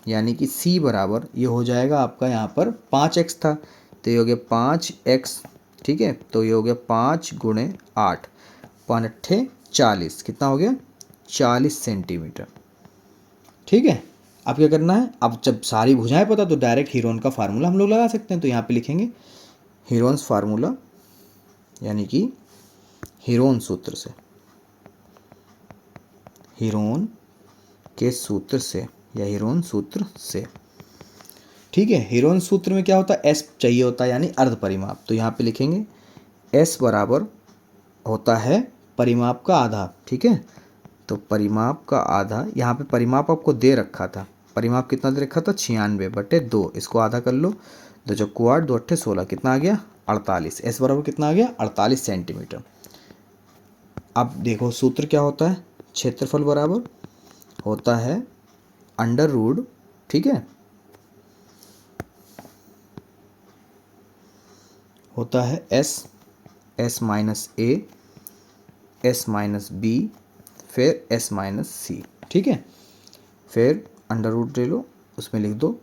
यानी कि c बराबर ये हो जाएगा आपका यहाँ पर 5x था, तो ये हो गया 5x। ठीक है, तो ये हो गया 5 गुणे 8, 5 अट्ठे 40, कितना हो गया 40 सेंटीमीटर। ठीक है, अब क्या करना है, अब जब सारी भुजाएं पता तो डायरेक्ट हीरोन का फार्मूला हम लोग लगा सकते हैं। तो यहाँ पे लिखेंगे हीरोन्स फार्मूला, यानी कि हीरोन सूत्र से, हीरोन के सूत्र से या हीरोन सूत्र से। ठीक है, हीरोन सूत्र में क्या होता है, एस चाहिए होता है यानी अर्ध परिमाप। तो यहाँ पे लिखेंगे एस बराबर होता है परिमाप का आधा। ठीक है, तो परिमाप का आधा, यहाँ पे परिमाप आपको दे रखा था, परिमाप कितना दे रखा था 96/2, इसको आधा कर लो, 2 चौको 8, 2 अट्ठे 16, कितना आ गया 48। एस बराबर कितना आ गया 48 सेंटीमीटर। अब देखो सूत्र क्या होता है, क्षेत्रफल बराबर होता है अंडर रूट, ठीक है, होता है एस माइनस ए, एस माइनस बी, फिर एस माइनस सी। ठीक है, फिर अंडर रूट ले लो, उसमें लिख दो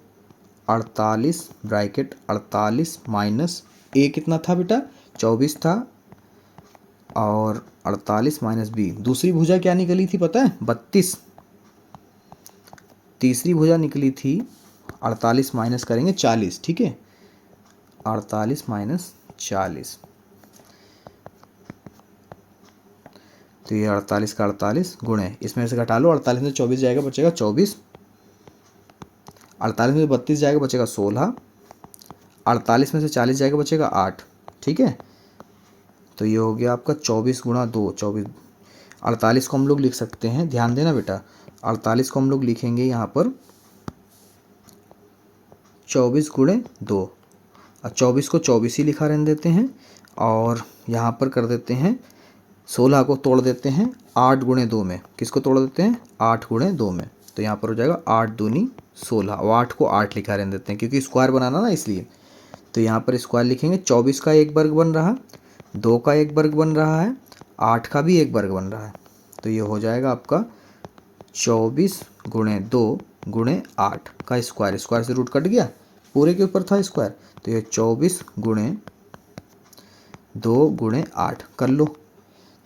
48 ब्रैकेट 48 माइनस ए कितना था बेटा 24 था, और 48 माइनस बी। दूसरी भुजा क्या निकली थी पता है 32, तीसरी भुजा निकली थी 48 माइनस करेंगे 40। ठीक है, 48 माइनस 40, तो ये 48 का 48 गुणे, इसमें से घटा लो, 48 में 24 जाएगा बचेगा 24, 48 में से 32 जाएगा बचेगा 16, 48 में से 40 जाएगा बचेगा 8। ठीक है, तो ये हो गया आपका 24 गुणा 2, 24। 48 को हम लोग लिख सकते हैं, ध्यान देना बेटा, 48 को हम लोग लिखेंगे यहाँ पर 24 गुणे 2, और 24 को 24 ही लिखा रहने देते हैं, और यहाँ पर कर देते हैं 16 को तोड़ देते हैं 8 गुणे 2 में, किसको तोड़ देते हैं 8 गुणे 2 में। तो यहाँ पर हो जाएगा 8 दूनी 16, और 8 को 8 लिखा रहने देते हैं क्योंकि स्क्वायर बनाना ना इसलिए। तो यहाँ पर स्क्वायर लिखेंगे, 24 का एक वर्ग बन रहा, 2 का एक वर्ग बन रहा है, 8 का भी एक वर्ग बन रहा है। तो ये हो जाएगा आपका 24 गुणे 2 गुणे 8 का स्क्वायर, स्क्वायर से रूट कट गया, पूरे के ऊपर था स्क्वायर, तो ये 24 गुणे 2 गुणे 8 कर लो,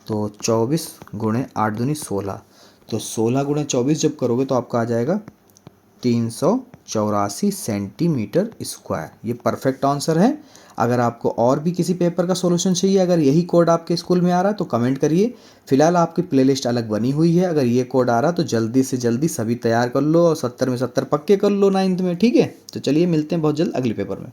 तो 24 गुणे 8 दूनी 16, तो 16 गुणे 24 जब करोगे तो आपका आ जाएगा 384 सेंटीमीटर स्क्वायर। ये परफेक्ट आंसर है। अगर आपको और भी किसी पेपर का सॉल्यूशन चाहिए, अगर यही कोड आपके स्कूल में आ रहा है तो कमेंट करिए। फिलहाल आपकी प्लेलिस्ट अलग बनी हुई है, अगर ये कोड आ रहा तो जल्दी से जल्दी सभी तैयार कर लो और 70 में 70 पक्के कर लो 9th में। ठीक है, तो चलिए मिलते हैं बहुत जल्द अगले पेपर में।